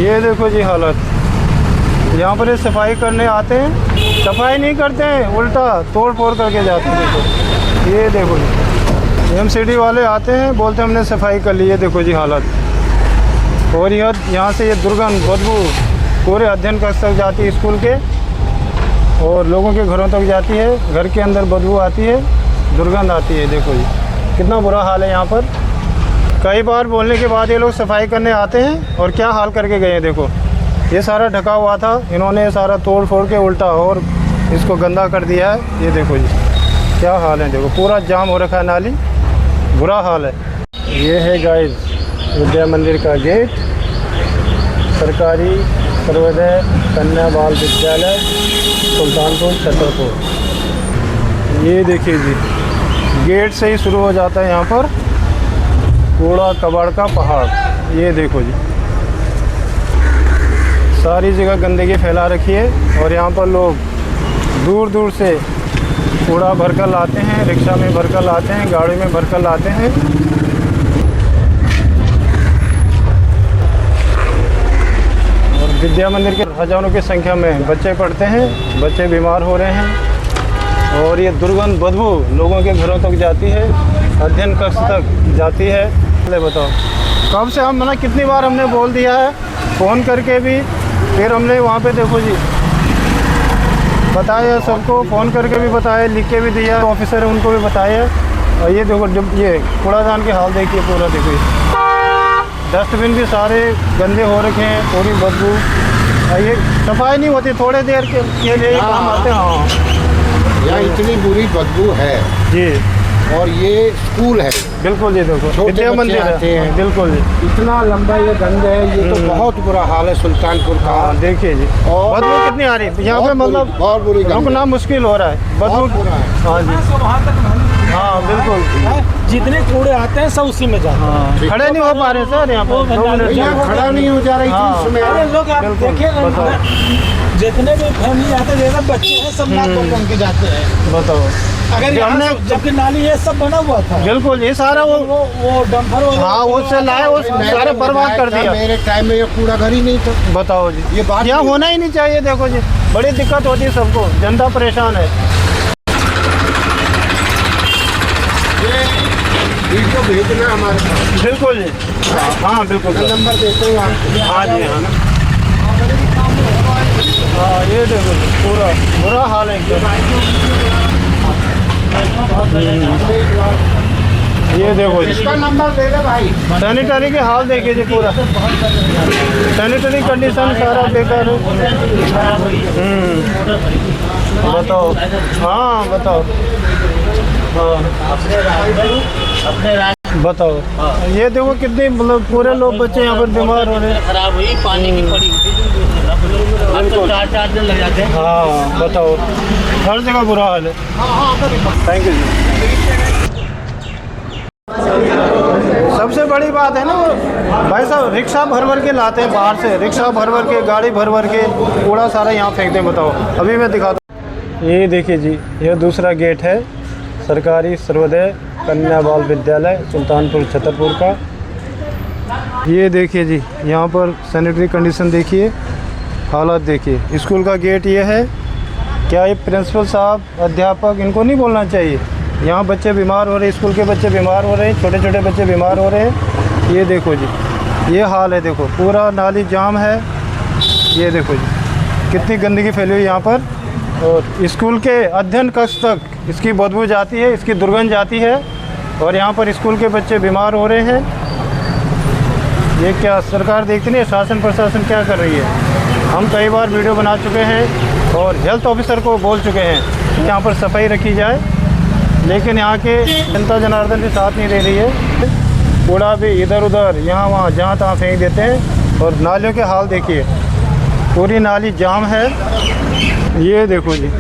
ये देखो जी हालत, यहाँ पर ये सफाई करने आते हैं, सफाई नहीं करते हैं, उल्टा तोड़ फोड़ करके जाते हैं। देखो ये देखो जी, एमसीडी वाले आते हैं, बोलते हैं हमने सफाई कर ली। ये देखो जी हालत। और यहाँ से ये दुर्गंध बदबू पूरे अध्ययन कक्ष तक जाती है स्कूल के, और लोगों के घरों तक जाती है। घर के अंदर बदबू आती है, दुर्गंध आती है। देखो जी कितना बुरा हाल है यहाँ पर। कई बार बोलने के बाद ये लोग सफाई करने आते हैं और क्या हाल करके गए हैं। देखो ये सारा ढका हुआ था, इन्होंने सारा तोड़ फोड़ के उल्टा और इसको गंदा कर दिया है। ये देखो जी क्या हाल है। देखो पूरा जाम हो रखा है नाली, बुरा हाल है। ये है गाइस विद्या मंदिर का गेट, सरकारी सर्वोदय कन्या बाल विद्यालय सुल्तानपुर छतरपुर। ये देखिए जी गेट से ही शुरू हो जाता है यहाँ पर कूड़ा कबाड़ का पहाड़। ये देखो जी सारी जगह गंदगी फैला रखी है, और यहाँ पर लोग दूर दूर से कूड़ा भरकर लाते हैं, रिक्शा में भरकर लाते हैं, गाड़ी में भरकर लाते हैं। और विद्या मंदिर के हजारों की संख्या में बच्चे पढ़ते हैं, बच्चे बीमार हो रहे हैं, और ये दुर्गंध बदबू लोगों के घरों तक जाती है, अध्ययन कक्ष तक जाती है। बताओ कब से हम ना कितनी बार हमने बोल दिया है फ़ोन करके भी, फिर हमने वहाँ पे देखो जी बताया सबको, फ़ोन करके भी बताया, लिख के भी दिया, ऑफिसर है उनको भी बताया। और ये देखो जब ये कूड़ादान के हाल देखिए पूरा, देखो डस्टबिन भी सारे गंदे हो रखे हैं, पूरी बदबू। ये सफाई नहीं होती, थोड़े देर के लिए काम आते हैं। हाँ यहाँ इतनी बुरी बदबू है जी, और ये स्कूल है। बिल्कुल जी देखो विद्या मंदिर आते है, हैं। बिल्कुल जी इतना लंबा ये गंद है, ये तो बहुत बुरा हाल है सुल्तानपुर का। देखिए जी और बदबू कितनी आ रही है यहाँ पे, मतलब बहुत बुरी गंद रुकना मुश्किल हो रहा है, बदबू। बुरा है। हाँ जी हाँ बिल्कुल, जितने कूड़े आते हैं सब उसी में जाते हैं। हाँ खड़े नहीं हो पा रहे सर यहाँ पर, 2 मिनट यहाँ खड़ा नहीं हो जा रही थी हाँ। उसमें। अरे लोग आप बिल्कुल, देखिए बताओ। जितने भी फैमिली आते हैं, जैसे बच्चे हैं सब नाक बन के जाते हैं। बताओ अगर यहाँ हमने से- जबकि नाली ये सब बना हुआ था, बिल्कुल ये सारा वो वो डंपर हाँ वो से लाए, वो सारे बर्बाद कर दिया। मेरे टाइम में ये कूड़ा घर ही नहीं था। बताओ जी ये बात यहाँ होना ही नहीं चाहिए। देखो जी बड़ी दिक्कत होती है सबको, जनता परेशान है। वीडियो भेजना हमारे पास। बिल्कुल जी हाँ बिल्कुल सर। नंबर देते हैं आप। हाँ जी हाँ हाँ ये देखो जी, पूरा बुरा हाल है एकदम। ये देखो जी इसका नंबर दे दे भाई। सैनिटरी के हाल देखिए जी, पूरा सैनिटरी कंडीशन सारा बेकार है। बताओ हाँ बताओ हाँ बताओ। ये देखो कितनी मतलब पूरे लोग बच्चे यहाँ पर बीमार हो रहे हैं। खराब हुई, पानी की पड़ी अब तो 4 दिन लग जाते हैं। हाँ बताओ हर जगह बुरा हाल है। थैंक यू जी। सबसे बड़ी बात है ना वो भाई साहब रिक्शा भर भर के लाते हैं बाहर से, रिक्शा भर भर के, गाड़ी भर भर के कूड़ा सारा यहाँ फेंकते हैं। बताओ अभी मैं दिखाता हूँ। ये देखिए जी ये दूसरा गेट है सरकारी सर्वोदय कन्या बाल विद्यालय सुल्तानपुर छतरपुर का। ये देखिए जी यहाँ पर सैनिटरी कंडीशन देखिए, हालत देखिए। स्कूल का गेट ये है। क्या ये प्रिंसिपल साहब अध्यापक इनको नहीं बोलना चाहिए? यहाँ बच्चे बीमार हो रहे हैं, स्कूल के बच्चे बीमार हो रहे हैं, छोटे छोटे बच्चे बीमार हो रहे हैं। ये देखो जी ये हाल है, देखो पूरा नाली जाम है। ये देखो जी कितनी गंदगी फैली हुई यहाँ पर, और स्कूल के अध्ययन कक्ष तक इसकी बदबू जाती है, इसकी दुर्गंध जाती है, और यहाँ पर स्कूल के बच्चे बीमार हो रहे हैं। ये क्या सरकार देखती नहीं, शासन प्रशासन क्या कर रही है? हम कई बार वीडियो बना चुके हैं और हेल्थ ऑफिसर को बोल चुके हैं कि यहाँ पर सफाई रखी जाए, लेकिन यहाँ के जनता जनार्दन भी साथ नहीं दे रही है। कूड़ा भी इधर उधर यहाँ वहाँ जहाँ तहाँ फेंक देते हैं, और नालियों के हाल देखिए, पूरी नाली जाम है। ये देखो जी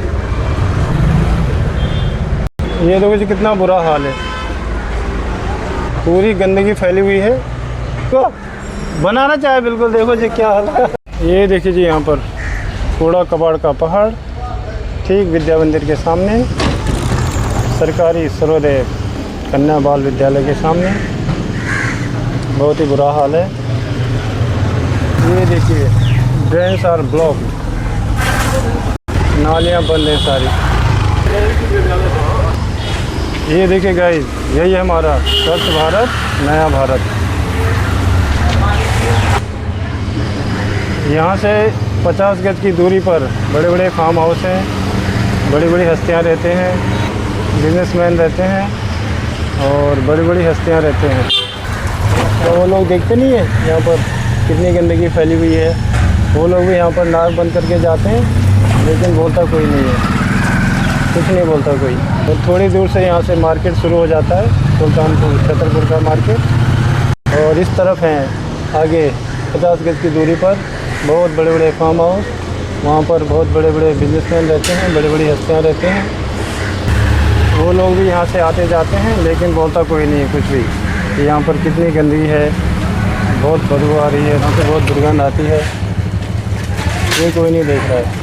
ये देखो जी कितना बुरा हाल है, पूरी गंदगी फैली हुई है। तो बनाना चाहे बिल्कुल, देखो जी क्या हाल है। ये देखिए जी यहाँ पर कूड़ा कबाड़ का पहाड़, ठीक विद्या मंदिर के सामने, सरकारी सर्वोदय कन्या बाल विद्यालय के सामने। बहुत ही बुरा हाल है। ये देखिए ड्रेन्स आर ब्लॉक, नालियाँ बंद हैं सारी। ये देखिए गाइस, यही है हमारा स्वच्छ भारत नया भारत। यहाँ से 50 गज की दूरी पर बड़े बड़े फार्म हाउस हैं, बड़ी बड़ी हस्तियाँ रहते हैं, बिजनेसमैन रहते हैं और बड़ी बड़ी हस्तियाँ रहते हैं। तो वो लोग देखते नहीं है यहाँ पर कितनी गंदगी फैली हुई है। वो लोग भी यहाँ पर नाक बंद करके जाते हैं, लेकिन बोलता कोई नहीं है, कुछ नहीं बोलता कोई। तो थोड़ी दूर से यहाँ से मार्केट शुरू हो जाता है, सुल्तानपुर छतरपुर का मार्केट। और इस तरफ हैं आगे 50 गज की दूरी पर बहुत बड़े बड़े फार्म हाउस, वहाँ पर बहुत बड़े बड़े बिजनेसमैन रहते हैं, बड़ी बड़ी हस्तियाँ रहते हैं। वो लोग भी यहाँ से आते जाते हैं, लेकिन बोलता कोई नहीं है कुछ भी कि यहाँ पर कितनी गंदगी है, बहुत बदबू आ रही है, यहाँ से बहुत दुर्गंध आती है, ये कोई नहीं देख रहा है।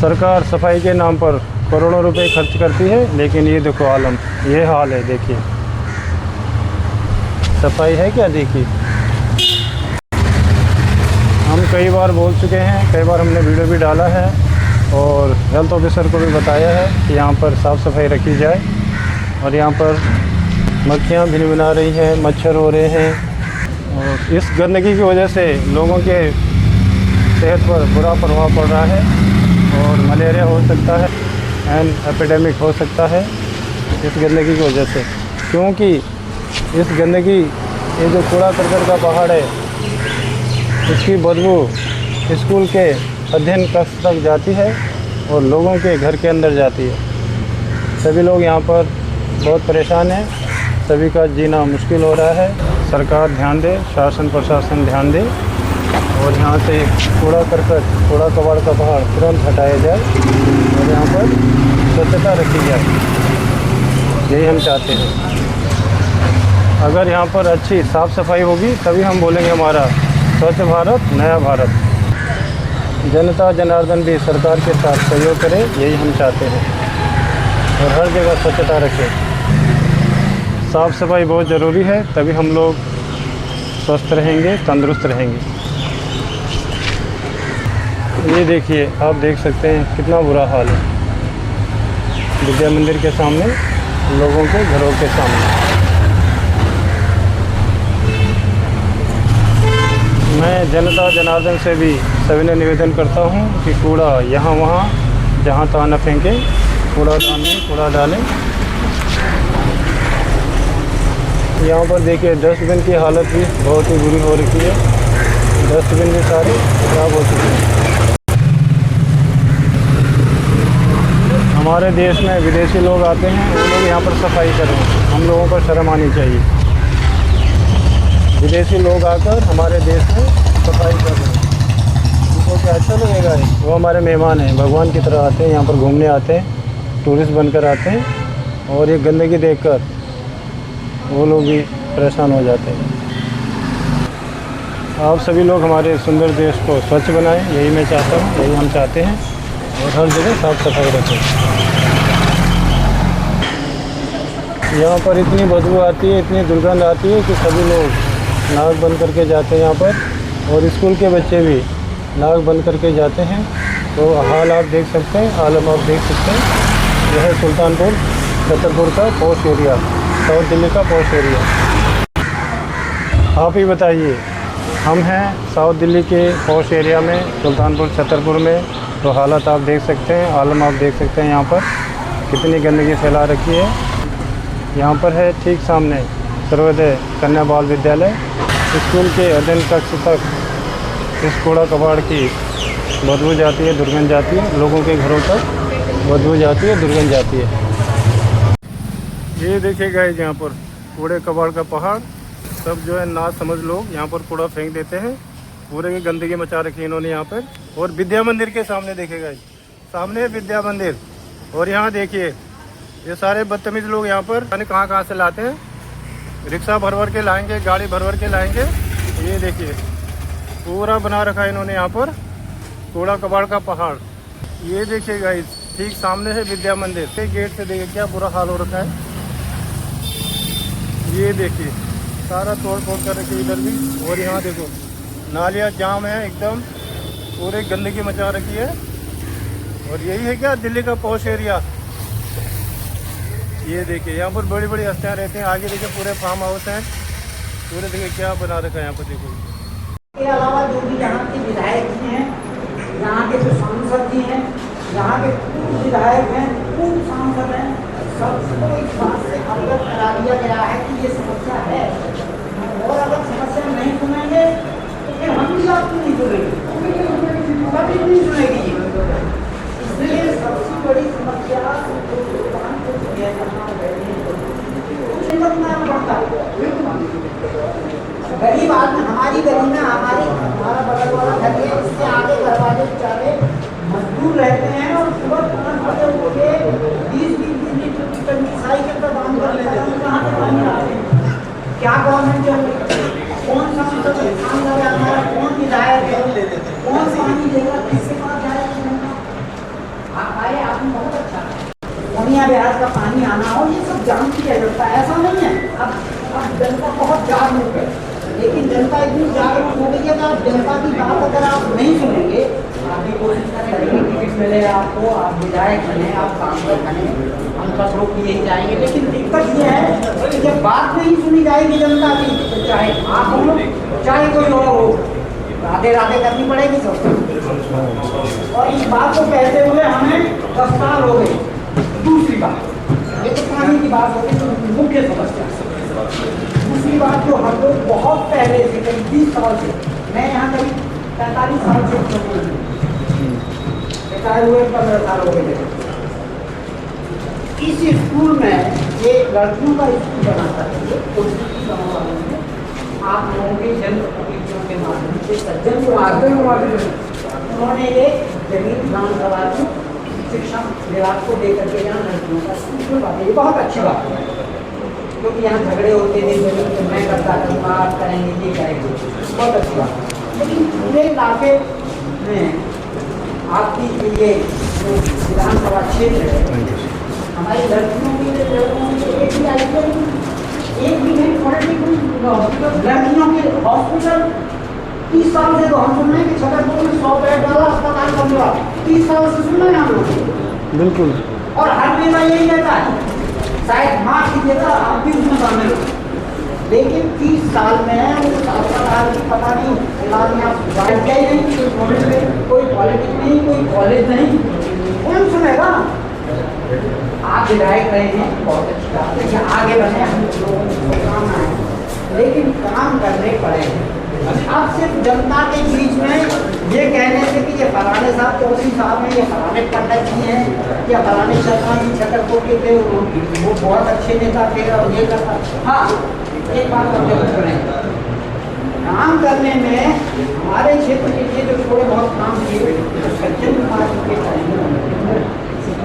सरकार सफाई के नाम पर करोड़ों रुपए खर्च करती है, लेकिन ये देखो आलम, ये हाल है। देखिए सफाई है क्या, देखिए। हम कई बार बोल चुके हैं, कई बार हमने वीडियो भी डाला है और हेल्थ ऑफिसर को भी बताया है कि यहाँ पर साफ़ सफाई रखी जाए। और यहाँ पर मक्खियाँ भिनभिना रही हैं, मच्छर हो रहे हैं और इस गंदगी की वजह से लोगों के सेहत पर बुरा प्रभाव पड़ रहा है और मलेरिया हो सकता है एंड एपिडेमिक हो सकता है इस गंदगी की वजह से। क्योंकि इस गंदगी, ये जो कूड़ा करकट का पहाड़ है, इसकी बदबू स्कूल के अध्ययन कक्ष तक जाती है और लोगों के घर के अंदर जाती है। सभी लोग यहाँ पर बहुत परेशान हैं, सभी का जीना मुश्किल हो रहा है। सरकार ध्यान दे, शासन प्रशासन ध्यान दे और यहाँ से कूड़ा करकट, कूड़ा कबाड़ का पहाड़ तुरंत हटाया जाए और यहाँ पर स्वच्छता रखी जाए, यही हम चाहते हैं। अगर यहाँ पर अच्छी साफ़ सफाई होगी तभी हम बोलेंगे हमारा स्वच्छ भारत नया भारत। जनता जनार्दन भी सरकार के साथ सहयोग करे, यही हम चाहते हैं। और हर जगह स्वच्छता रखें, साफ़ सफाई बहुत ज़रूरी है, तभी हम लोग स्वस्थ रहेंगे, तंदुरुस्त रहेंगे। ये देखिए, आप देख सकते हैं कितना बुरा हाल है विद्या मंदिर के सामने, लोगों के घरों के सामने। मैं जनता जनार्दन से भी सविनय निवेदन करता हूँ कि कूड़ा यहाँ वहाँ जहाँ तहाँ न फेंकें, कूड़ादान में कूड़ा डालें। यहाँ पर देखिए डस्टबिन की हालत भी बहुत ही बुरी हो रखी है, डस्टबिन भी सारे खराब हो चुके हैं। हमारे देश में विदेशी लोग आते हैं, वो लोग यहाँ पर सफाई करें, हम लोगों को शर्म आनी चाहिए। विदेशी लोग आकर हमारे देश में सफाई कर रहे हैं, उनको क्या अच्छा लगेगा? वो हमारे मेहमान हैं, भगवान की तरह आते हैं, यहाँ पर घूमने आते हैं, टूरिस्ट बनकर आते हैं और ये गंदगी देखकर वो लोग भी परेशान हो जाते हैं। आप सभी लोग हमारे सुंदर देश को स्वच्छ बनाएं, यही मैं चाहता हूँ, यही हम चाहते हैं। और हर जगह साफ़ सफाई रखें। यहाँ पर इतनी बदबू आती है, इतनी दुर्गंध आती है कि सभी लोग नाक बंद करके जाते हैं यहाँ पर, और स्कूल के बच्चे भी नाक बंद करके जाते हैं। तो हाल आप देख सकते हैं, आलम आप देख सकते हैं। यह है सुल्तानपुर छतरपुर का पॉश एरिया, साउथ दिल्ली का पॉश एरिया। आप ही बताइए, हम हैं साउथ दिल्ली के पॉश एरिया में, सुल्तानपुर छतरपुर में। तो हालत आप देख सकते हैं, आलम आप देख सकते हैं, यहाँ पर कितनी गंदगी फैला रखी है। यहाँ पर है ठीक सामने सर्वोदय कन्या बाल विद्यालय, स्कूल के अध्ययन कक्ष तक इस कूड़ा कबाड़ की बदबू जाती है, दुर्गंध जाती है, लोगों के घरों तक बदबू जाती है, दुर्गंध जाती है। ये देखिए गाइस, यहाँ पर कूड़े कबाड़ का पहाड़, सब जो है ना समझ लोग यहाँ पर कूड़ा फेंक देते हैं, पूरे की गंदगी मचा रखी है इन्होंने यहाँ पर। और विद्या मंदिर के सामने देखेगा, सामने है विद्या मंदिर, और यहाँ देखिए ये सारे बदतमीज लोग यहाँ पर यानी कहाँ से लाते हैं, रिक्शा भर के लाएंगे, गाड़ी भर के लाएंगे। ये देखिए पूरा बना रखा है इन्होंने यहाँ पर कूड़ा कबाड़ का पहाड़। ये देखिए गाइस, ठीक सामने है विद्या मंदिर, के गेट से देखिए क्या बुरा हाल हो रखा है। ये देखिए सारा तोड़ फोड़ कर रखी इधर भी, और यहाँ देखो नालियाँ जाम है एकदम, पूरी गंदगी मचा रखी है। और यही है क्या दिल्ली का पॉश एरिया। ये देखिए यहाँ पर बड़ी बड़ी हस्तियाँ रहती हैं। आगे देखिए पूरे फार्म हाउस हैं, पूरे देखिए क्या बना रखा है यहाँ पर। देखो के अलावा जो भी यहाँ के विधायक जी हैं, यहाँ के जो सांसद जी हैं, यहाँ के पूर्व विधायक हैं, पूर्व सांसद हैं, सबको इस बात से अवगत करा दिया गया है कि ये समस्या है। और अगर समस्या नहीं सुनेंगे तो फिर हम भी आपको नहीं सुनेंगे, कभी नहीं सुनेगी। इसलिए सबसे बड़ी समस्या गरीब आदमी, हमारी गली में हमारा बगल वाला घर है, उससे आगे घर वाले बेचारे मजदूर रहते हैं और सुबह 5 बजे उठ के 20-20 लीटर की टंकी साइकिल पर बांध कर लेते हैं। कहाँ से पानी लाते हैं? क्या गवर्नमेंट चल रही है? कौन सा हमारा कौन विधायक है? कौन पानी देगा? किसके पास जाएगा? आप आए, आपने बहुत अच्छा मोनिया बिहार का पानी आना हो, ये सब जानती है जनता, ऐसा नहीं है। अब जनता बहुत जागरूक है, लेकिन जनता इतनी जागरूक हो गई है कि आप जनता की बात अगर आप नहीं सुनेंगे, आप भी कोशिश करेंगे टिकट मिले आपको, आप विधायक बने, आप सांसद बने, हम सब लोग यही चाहेंगे। लेकिन दिक्कत ये है कि जब बात नहीं सुनी जाएगी जनता की, तो चाहे आप हो चाहे कोई और हो, राधे राधे करनी पड़ेगी सबको। और इस बात को कहते हुए हमें 10 साल हो गए। दूसरी बात, ये तो पानी की बात होगी, तो मुख्य समस्या। दूसरी बात जो हम लोग बहुत पहले से, करीब 20 साल से, मैं यहाँ करीब 45 साल से रिटायर हुए, 15 साल हो गए। इस स्कूल में ये लड़कियों का स्कूल बना था, आप लोगों के जनप्रतिनिधियों के माध्यम से, सज्जन के माध्यम उन्होंने एक जमीन विधानसभा की शिक्षा विभाग को देकर के यहाँ लड़कियों का स्कूल बात है। ये बहुत अच्छी बात है, क्योंकि यहाँ झगड़े होते थे, जमीन तो मैं करता करूँगा, आप करेंगे, ये करेंगे, बहुत अच्छी बात है। लेकिन पूरे इलाके में आपकी ये जो विधानसभा क्षेत्र है, हमारी लड़कियों के लिए एक भी नहीं पॉलिटिकल लड़कियों के हॉस्पिटल 30 साल से तो हम सुन रहे हैं कि छतरपुर में 100 बेड वाला अस्पताल बन रहा, 30 साल से सुन रहे हैं हम लोग। बिल्कुल। और हर बीमा यही रहता है, शायद माँ की देता आप भी उसमें शामिल हो, लेकिन 30 साल में उस अस्पताल की पता नहीं बीमारियाँ नहीं, कोई पॉलिटिक्स नहीं, कोई कॉलेज नहीं, कौन सुनेगा? आप विधायक रहे हैं, बहुत अच्छी बात है, आगे बढ़े, हम लोगों को काम आए, लेकिन काम करने पड़ेंगे। अब सिर्फ जनता के बीच में ये कहने से कि ये फलाने साहब चौधरी साहब हैं, ये फलाने पंडित जी हैं, या फलाने शर्मा जी छतरपुर के थे, वो बहुत अच्छे नेता थे और ये करता। हाँ, एक बात हम जरूर सुनें, काम करने में हमारे क्षेत्र के लिए जो थोड़े बहुत काम किए तो सज्जन कुमार जी के करेंगे,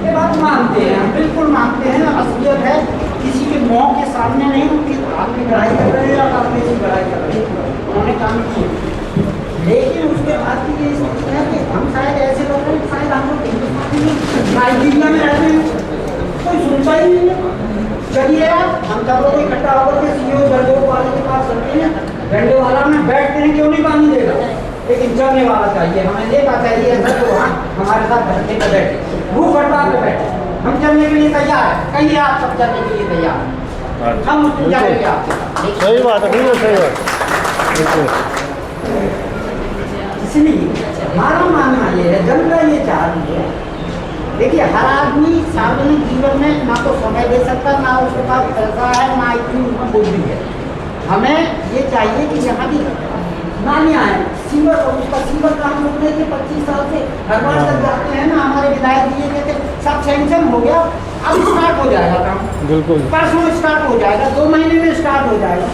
ये बात मानते हैं, हम बिल्कुल मानते हैं। असलियत है, किसी के मुँह के सामने नहीं, उनकी आपकी लड़ाई कर रहे हैं या आप किसी लड़ाई कर रहे हैं, उन्होंने काम किए। लेकिन उसके बाद की ये स्थिति है कि हम शायद ऐसे लोग हैं, शायद हम लोग हिंदुस्तानी नाइजीरिया में रहते हैं, कोई सुनता ही नहीं है। चलिए आप, हम सब लोग इकट्ठा होकर के सीओ गंडे वाले के पास चलते हैं, गंडे वाला में बैठते हैं, क्यों नहीं पानी देगा, लेकिन चलने वाला चाहिए, हमें नेता चाहिए तो वहाँ हमारे साथ धरती पर बैठे, भूख हड़ताल पर बैठे, हम चलने के लिए तैयार है। कहिए आप सब चलने के लिए तैयार हैं, हम उसको जाएंगे आप। सही बात है, बिल्कुल सही बात। इसलिए हमारा मानना ये है, जनता ये चाह रही है। देखिए, हर आदमी सार्वजनिक जीवन में ना तो समय दे सकता, ना उसके पास पैसा है, ना इतनी उनकी बुद्धि है। हमें ये चाहिए कि यहाँ भी नालियाँ हैं, सीवर, उसका सीवर काम रुक रहे थे 25 साल से, हर बार तक जाते हैं ना, हमारे विधायक जी कहते सब सैंक्शन हो गया, अब स्टार्ट हो जाएगा काम, बिल्कुल परसों स्टार्ट हो जाएगा, 2 महीने में स्टार्ट हो जाएगा।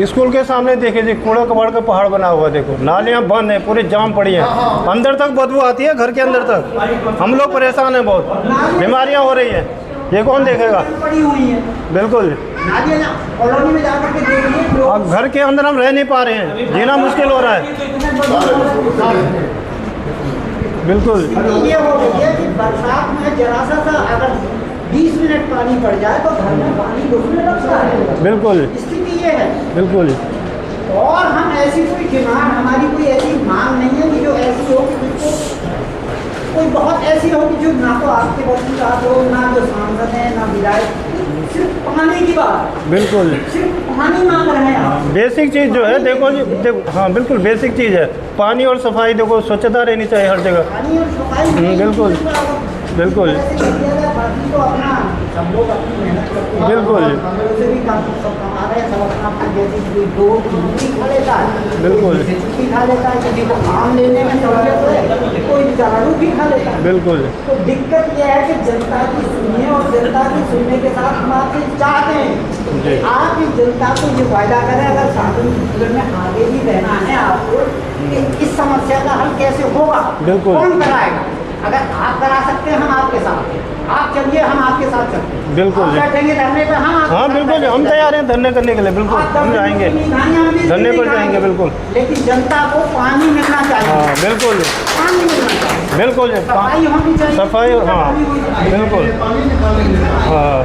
स्कूल के सामने देखिए जी, कूड़ा कबाड़ का पहाड़ बना हुआ, देखो नालियाँ बंद है, पूरी जाम पड़ी हैं, अंदर तक बदबू आती है, घर के अंदर तक। हम लोग परेशान हैं बहुत, बीमारियाँ हो रही हैं, ये कौन देखेगा? पड़ी हुई है, बिल्कुल। कॉलोनी में जाकर के देखिए, अब घर के अंदर हम रह नहीं पा रहे हैं, जीना मुश्किल हो रहा है। बिल्कुल। ये हो गई है कि बरसात में जरा सा अगर 20 मिनट पानी पड़ जाए तो घर में पानी घुसने लगता है। बिल्कुल, स्थिति ये है। बिल्कुल। और हम ऐसी कोई डिमांड, हमारी कोई ऐसी मांग नहीं है कि जो ऐसी हो कि जिसको कोई बहुत ऐसी हो कि जो ना तो आपके वकीलात हो, ना जो सांसद हैं, ना विधायक, सिर्फ पानी की बात, बिल्कुल सिर्फ पानी मांग रहे हैं आप। बेसिक चीज़ जो है देखो जी, देखो हाँ बिल्कुल बेसिक चीज़ है, पानी और सफाई। देखो स्वच्छता रहनी चाहिए हर जगह। पानी और सफाई बिल्कुल बिल्कुल बाकी तो अपना सब लोग अपनी मेहनत करते हैं, बिल्कुल से भी काम सब कमा रहे हैं, सब अपना अपना जैसे कोई दो रोटी खा लेता है, बिल्कुल रोटी खा लेता है, किसी को काम लेने में सहूलियत है, कोई बेचारा रोटी खा लेता है। बिल्कुल तो दिक्कत यह है कि जनता की सुनिए और जनता की सुनने के साथ हम आपसे चाहते हैं कि आप इस जनता को ये वायदा करें, अगर साधन में आगे भी रहना है आपको, कि इस समस्या का हल कैसे होगा, बिल्कुल। कौन कराएगा। अगर आप करा सकते हैं हम आपके साथ, आप चलिए हम आपके साथ चलते हैं, बिल्कुल आप बैठेंगे धरने पे, हम आपके हाँ साथ बिल्कुल, बैठेंगे। हम तैयार हैं धरने करने के लिए। बिल्कुल आप हम जाएंगे धरने पर जाएंगे। बिल्कुल लेकिन जनता को पानी मिलना चाहिए। हाँ बिल्कुल पानी मिलना चाहिए, बिल्कुल सफाई होनी चाहिए, सफाई हाँ बिल्कुल हाँ।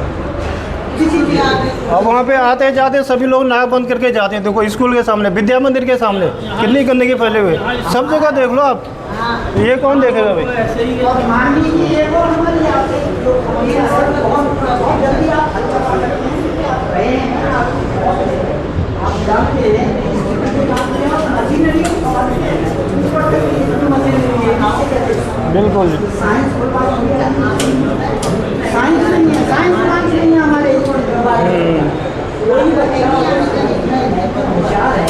किसी भी अब वहाँ पे आते जाते सभी लोग नाक बंद करके जाते हैं। देखो स्कूल के सामने, विद्या मंदिर के सामने कितनी गंदगी फैले हुए, सब जगह देख लो आप, ये कौन देखेगा भाई। और मान लीजिए वो हमारी आपसे जो ये असर बहुत जल्दी आप हल करवा सकते हैं, कि आप रहे हैं, आप जानते हैं मशीनरी बिल्कुल साइंस साइंस नहीं है, साइंस नहीं है हमारे कोई बच्चा होशियार है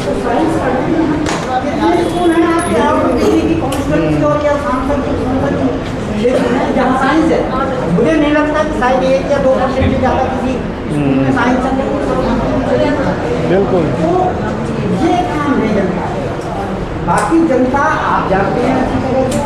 तो साइंस पढ़ने में कितने स्कूल हैं आपके यहाँ की काउंसिलर की और या सांसद की जहाँ साइंस है। मुझे नहीं लगता कि शायद 1 या 2% से ज़्यादा किसी स्कूल में साइंस बिल्कुल तो ये काम नहीं जनता। बाकी जनता आप जानते हैं अच्छी तरह से,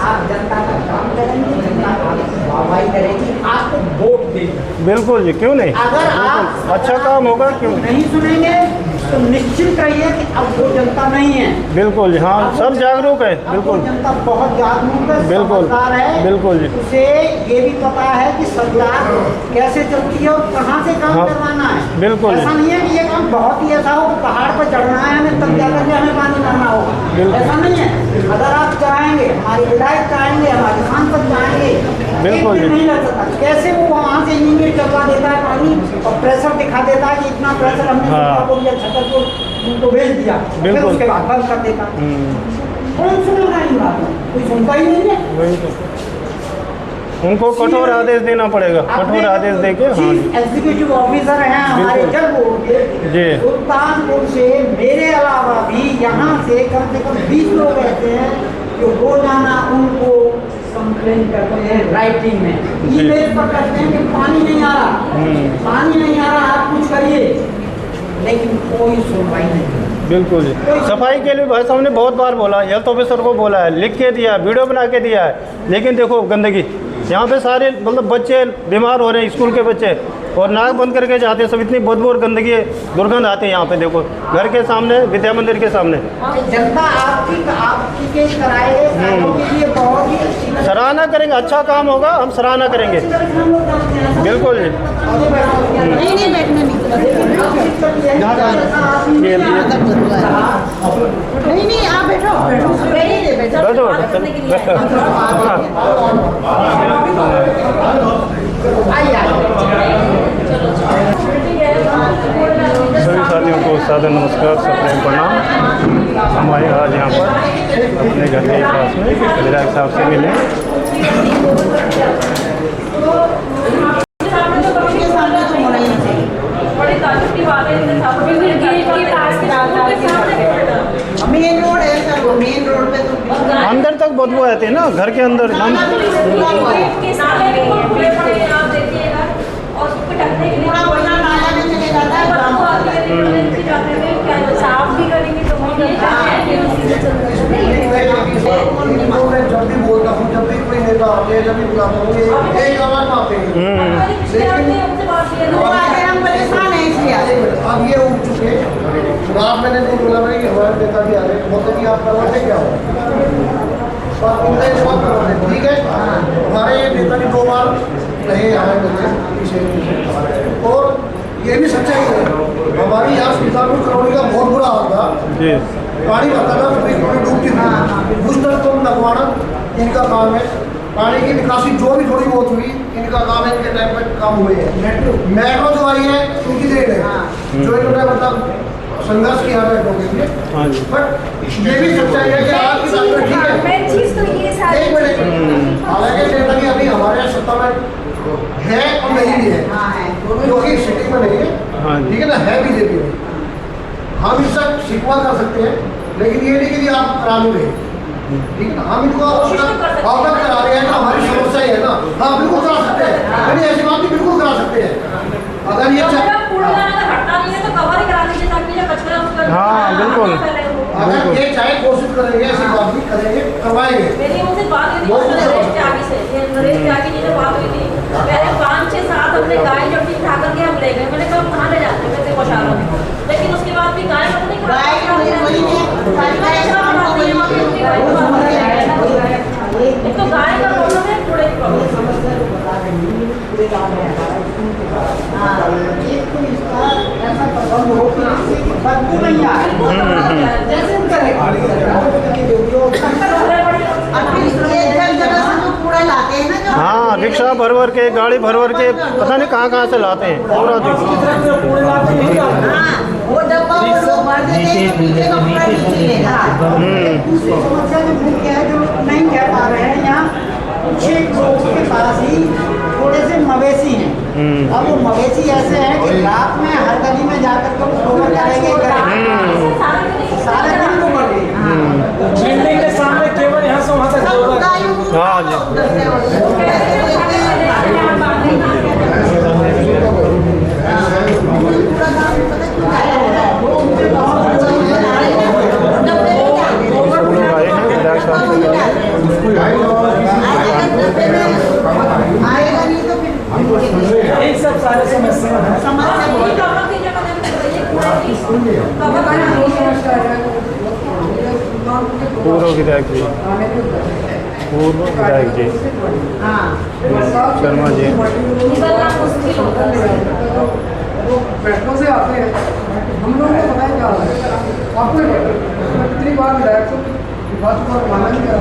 आप जनता का काम करेंगे, जनता आपकी वाहवाही करेगी, आपको वोट देगी। बिल्कुल जी, क्यों नहीं। अगर आप अच्छा काम होगा, क्यों नहीं सुनेंगे तो निश्चित रहिए कि अब वो जनता नहीं है। बिल्कुल हाँ, सब जागरूक है। अब वो बिल्कुल जनता बहुत जागरूक है, बिल्कुल समझदार है। बिल्कुल जी। उसे ये भी पता है कि सरकार कैसे चलती है और कहाँ से काम हाँ, करवाना है। बिल्कुल। ऐसा नहीं है कि ये काम बहुत ही ऐसा हो कि पहाड़ पर चढ़ना है हमें, तब जाकर के हमें पानी लाना होगा, ऐसा नहीं है। अगर आप चाहेंगे, हमारे विधायक चाहेंगे, हमारे सांसद चाहेंगे, बिल्कुल एक दिन नहीं लग सकता। कैसे वो वहाँ से यूनिट चलवा देता है पानी और प्रेशर दिखा देता है कि इतना प्रेशर हमने हाँ। छतरपुर उनको भेज दिया, फिर बिल्कुल। उसके बाद बंद कर देता। कौन सुनेगा इन बातों, कोई सुनता ही नहीं है। वही तो, उनको कठोर आदेश देना पड़ेगा, कठोर आदेश देके। हाँ जी, एग्जीक्यूटिव ऑफिसर हैं हमारे बिल्कुल। जब बोर्ड के जी। सुल्तानपुर से मेरे अलावा भी यहाँ से कम 20 लोग रहते हैं जो रोजाना उनको कंप्लेन करते हैं राइटिंग में, ईमेल पर करते हैं कि पानी नहीं आ रहा, पानी नहीं आ रहा, आप कुछ करिए, लेकिन कोई सुनवाई नहीं। बिल्कुल जी। सफाई के लिए भाई साहब ने बहुत बार बोला, हेल्थ ऑफिसर को बोला है, लिख के दिया है, वीडियो बना के दिया है, लेकिन देखो गंदगी यहाँ पे सारे मतलब बच्चे बीमार हो रहे हैं, स्कूल के बच्चे, और नाक बंद करके जाते हैं सब। इतनी बदबू और गंदगी दुर्गंध आती है यहाँ पे। देखो घर के सामने, विद्या मंदिर के सामने। जनता आपकी केस कराए के लिए बहुत ही अच्छी सराहना करेंगे, अच्छा काम होगा, हम सराहना करेंगे। बिल्कुल जी। नहीं नहीं बैठना नहीं नहीं आप बैठो बैठो सभी साथियों को सादर नमस्कार, सप्रेम प्रणाम। हम आए आज यहाँ पर अपने घर के पास में विधायक साहब से मिले। मेन रोड है सर, वो मेन रोड पे तो अंदर तक बदबू आती है ना, घर के अंदर। साफ भी करेंगे तो जब भी बोलता हूँ, जब भी कोई नेता आते हैं, जब भी बुलाता हूँ, एक आवाज आते हैं, हम परेशान हैं इसलिए। अब ये उठ चुके। रात मैंने नहीं बोला मैंने कि हमारे नेता भी आ रहे हैं, मतलब कि आप करवाते क्या हो, ठीक है। हमारे नेता भी 2 बार रहे यहाँ पीछे, और ये भी सच्चाई है। हमारी यहाँ सुल्तानपुर कॉलोनी का बहुत बुरा हाल था। जी पानी भरता था, डूबती थी। बूस्टर पंप लगवाना इनका काम है। पानी की निकासी जो भी थोड़ी बहुत हुई, इनका काम है, इनके टाइम पर काम हुए हैं। मेट्रो जो आई है इनकी देन है, जो इन्होंने मतलब संघर्ष किया मेट्रो के लिए। हाँ जी। बट ये भी सच्चाई है कि आज की तारीख में ठीक है। मेन चीज तो ये सारी एक मिनट, हालांकि नेता की अभी हमारे यहाँ सत्ता में है और नहीं भी है, जो कि सिटी में नहीं हाँ है, जी। ठीक है ना, है बीजेपी में। हम इससे शिकवा कर सकते हैं, लेकिन ये नहीं कि आप करा लोगे, ठीक है ना। हम इनको अवगत करा रहे हैं ना, हमारी समस्या ही है ना। हाँ बिल्कुल करा सकते हैं, यानी ऐसी बात नहीं, बिल्कुल करा सकते हैं। अगर ये हाँ बिल्कुल अगर ये चाहे कोशिश करेंगे, ऐसी बात भी करेंगे, करवाएंगे। मेरी उनसे बात हुई थी नरेश त्यागी से, ये नरेश त्यागी जी से बात हुई थी। पहले 5-6-7 अपने गाय जब ठीक ठाक करके हम ले गए, मैंने कहा कहाँ ले जाते हैं वैसे गौशाला में, लेकिन उसके बाद भी गाय को नहीं एक तो गाय का प्रॉब्लम है, कूड़े की प्रॉब्लम। एक तो इसका ऐसा प्रबंध हो कि बदबू नहीं आए, जैसे हाँ, रिक्शा भर भर के, गाड़ी भर भर के, पता नहीं कहाँ से लाते हैं पूरा वो डब्बा वो लोग भर देते हैं, पीछे का पूरा नीचे लेगा। दूसरी समस्या जो मुख्य है, जो नहीं कह पा रहे हैं, यहाँ कुछ लोगों के पास ही थोड़े से मवेशी हैं। अब वो मवेशी ऐसे हैं कि रात में हर गली में जाकर के गोबर डालेंगे, सारे दिन को बढ़े बिल्डिंग के सामने केवल यहाँ से वहाँ तक गोबर। हाँ जी। आएगा नहीं तो फिर यही सब सारे समस्या हैं। पूर्व विधायक जी, पूर्व विधायक जी शर्मा जी। निकलना मुश्किल होता है। मेट्रो से आते हैं, हम लोगों को पता है क्या है, आपको कितनी बार विधायक को बात को माना नहीं करा,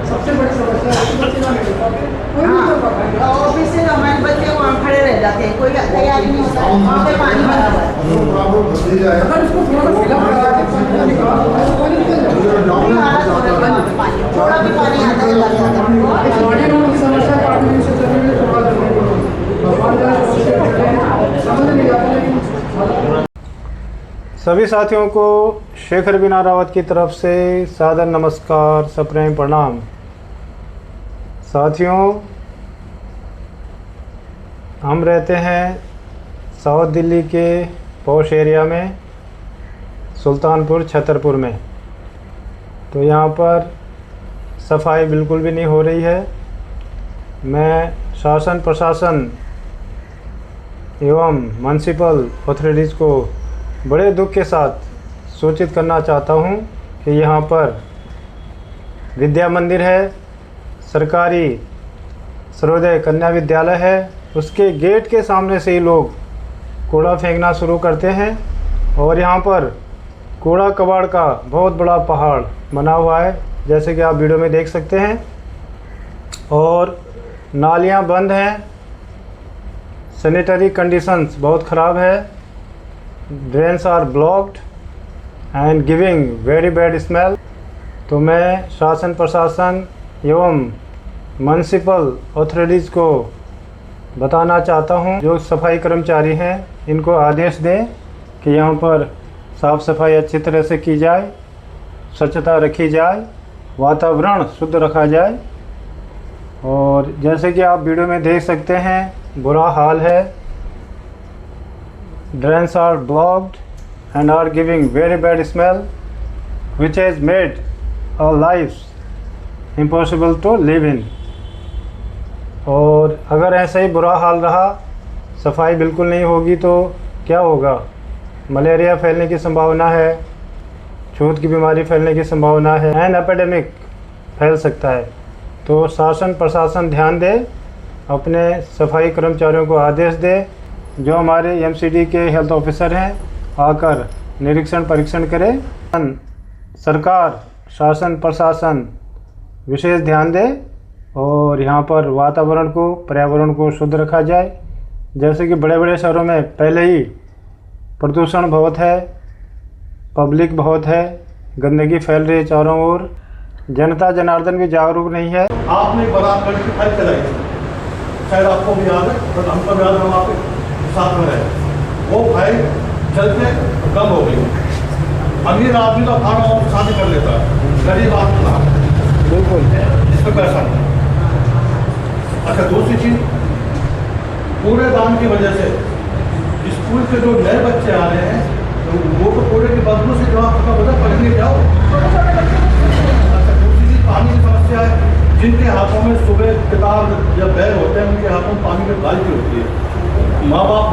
सबसे बड़ी समस्या है कोई नहीं कर पाता। ऑफिस से हमारे बच्चे वहाँ खड़े रह जाते हैं, कोई तैयारी नहीं होता है, वहाँ पे पानी भरा हुआ है। अगर इसको थोड़ा सा फिलअप करा के पानी निकाल दो तो पानी निकल जाए। थोड़ा भी पानी आता है लग जाता है। पानी की समस्या काफी दिन से चल रही है, भगवान जाने समझ नहीं आता, लेकिन सभी साथियों को शेखर बिना रावत की तरफ से सादर नमस्कार, सप्रेम प्रणाम। साथियों, हम रहते हैं साउथ दिल्ली के पॉश एरिया में, सुल्तानपुर छतरपुर में। तो यहाँ पर सफाई बिल्कुल भी नहीं हो रही है। मैं शासन प्रशासन एवं म्युनिसिपल अथॉरिटीज़ को बड़े दुख के साथ सूचित करना चाहता हूँ कि यहाँ पर विद्या मंदिर है, सरकारी सर्वोदय कन्या विद्यालय है, उसके गेट के सामने से ही लोग कूड़ा फेंकना शुरू करते हैं और यहाँ पर कूड़ा कबाड़ का बहुत बड़ा पहाड़ बना हुआ है, जैसे कि आप वीडियो में देख सकते हैं। और नालियाँ बंद हैं, सैनिटरी कंडीशंस बहुत ख़राब है, drains are blocked and giving very bad smell. तो मैं शासन प्रशासन एवं म्युनिसिपल अथॉरिटीज़ को बताना चाहता हूं, जो सफाई कर्मचारी हैं इनको आदेश दें कि यहाँ पर साफ़ सफाई अच्छी तरह से की जाए, स्वच्छता रखी जाए, वातावरण शुद्ध रखा जाए। और जैसे कि आप वीडियो में देख सकते हैं, बुरा हाल है। Drains are blocked and are giving very bad smell, which has made our lives impossible to live in. और अगर ऐसा ही बुरा हाल रहा, सफाई बिल्कुल नहीं होगी तो क्या होगा? मलेरिया फैलने की संभावना है, छूत की बीमारी फैलने की संभावना है, एंड एपिडेमिक फैल सकता है। तो शासन प्रशासन ध्यान दे अपने सफाई कर्मचारियों को आदेश दे, जो हमारे एमसीडी के हेल्थ ऑफिसर हैं आकर निरीक्षण परीक्षण करें। सरकार, शासन, प्रशासन विशेष ध्यान दे और यहाँ पर वातावरण को, पर्यावरण को शुद्ध रखा जाए। जैसे कि बड़े बड़े शहरों में पहले ही प्रदूषण बहुत है, पब्लिक बहुत है, गंदगी फैल रही है चारों ओर, जनता जनार्दन भी जागरूक नहीं है। आपने बराबर की फाइल चलाई, शायद आपको भी याद है और हमको याद, हम आपके साथ में रहे। वो फाइल चलते कम हो गई। अमीर आदमी का फार्म हाउस शादी कर लेता है, गरीब आदमी का बिल्कुल इसमें पैसा नहीं। अच्छा, दूसरी चीज, कूड़ेदान की वजह से स्कूल के जो नए बच्चे आ रहे हैं तो वो तो कूड़े की बदबू से जवाब का वजह पढ़ने जाओ। अच्छा, दूसरी चीज पानी की समस्या है। जिनके हाथों में सुबह किताब या बैग होते हैं, उनके हाथों में पानी की बाल्टी होती है। माँ बाप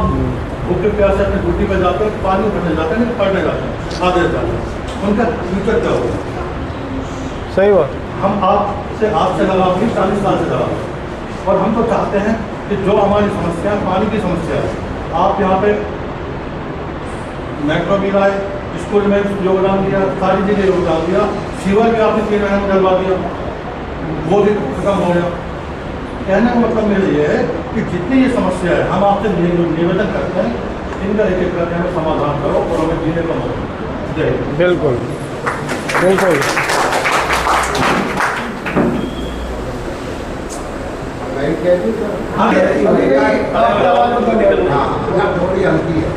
भूखे प्यासे अपनी ड्यूटी पर जाते हैं, पानी भरने जाते हैं, नहीं पढ़ने जाते हैं, आधे जाते हैं। उनका फ्यूचर क्या होगा? सही बात। हम आपसे लगा 40 साल से लगा, और हम तो चाहते हैं कि जो हमारी समस्या है, पानी की समस्या है, आप यहाँ पे मेट्रो भी लाए, स्कूल में योगदान दिया, सारी जगह योगदान दिया, सीवर भी आपने 3 महीने में डलवा दिया, वो भी खत्म हो गया। कहने का मतलब मेरा ये है कि जितनी ये समस्या है, हम आपसे निवेदन करते हैं, इनका एक एक करके हमें समाधान करो और हमें जीने का मौका दो। जय हिंद। बिल्कुल बिल्कुल। थोड़ी हल्की है।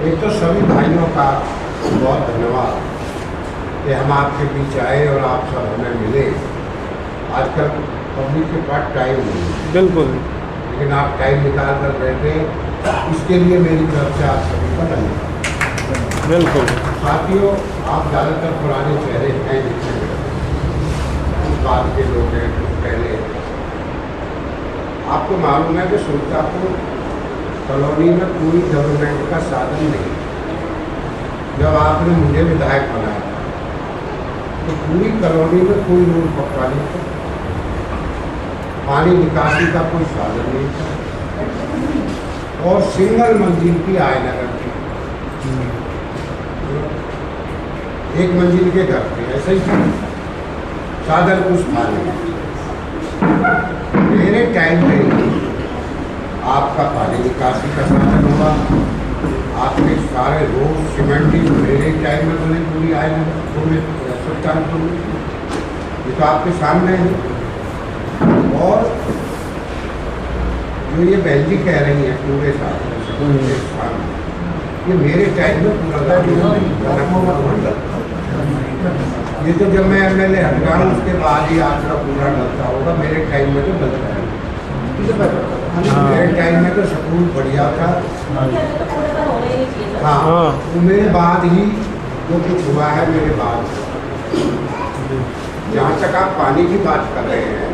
एक तो सभी भाइयों का बहुत धन्यवाद कि हम आपके बीच आए और आप सब हमें मिले। आजकल पब्लिक के पास टाइम नहीं है, बिल्कुल, लेकिन आप टाइम निकाल कर बैठे, इसके लिए मेरी तरफ से आप सभी का धन्यवाद। बिल्कुल। साथियों, आप ज़्यादातर पुराने चेहरे हैं, जितने उस बात के लोग हैं, कुछ पहले। आपको मालूम है कि सुल्तानपुर कॉलोनी में पूरी गवर्नमेंट का साधन नहीं। जब आपने मुझे विधायक बनाया तो पूरी कॉलोनी में कोई रोड पक्का नहीं था, पानी निकासी का कोई साधन नहीं था, और सिंगल मंजिल की आयनगर थी। एक मंजिल के घर थे, ऐसे ही साधन कुछ था नहीं। मेरे टाइम में आपका पानी निकासी का साधन हुआ, आपके सारे रोड सीमेंटिंग मेरे टाइम में बने, पूरी आयनगर पूरे सुल्तानपुर में। ये तो आपके सामने है। और जो ये बहन जी कह रही है पूरे साथ, ये मेरे टाइम में पूरा ये तो जब मैं MLA हट गया हूँ उसके बाद ही आपका पूरा डलता होगा। मेरे टाइम में तो डलता है, मेरे टाइम में तो स्कूल बढ़िया था। हाँ, तो मेरे बाद ही जो कुछ हुआ है, मेरे बाद। जहाँ तक आप पानी की बात कर रहे हैं,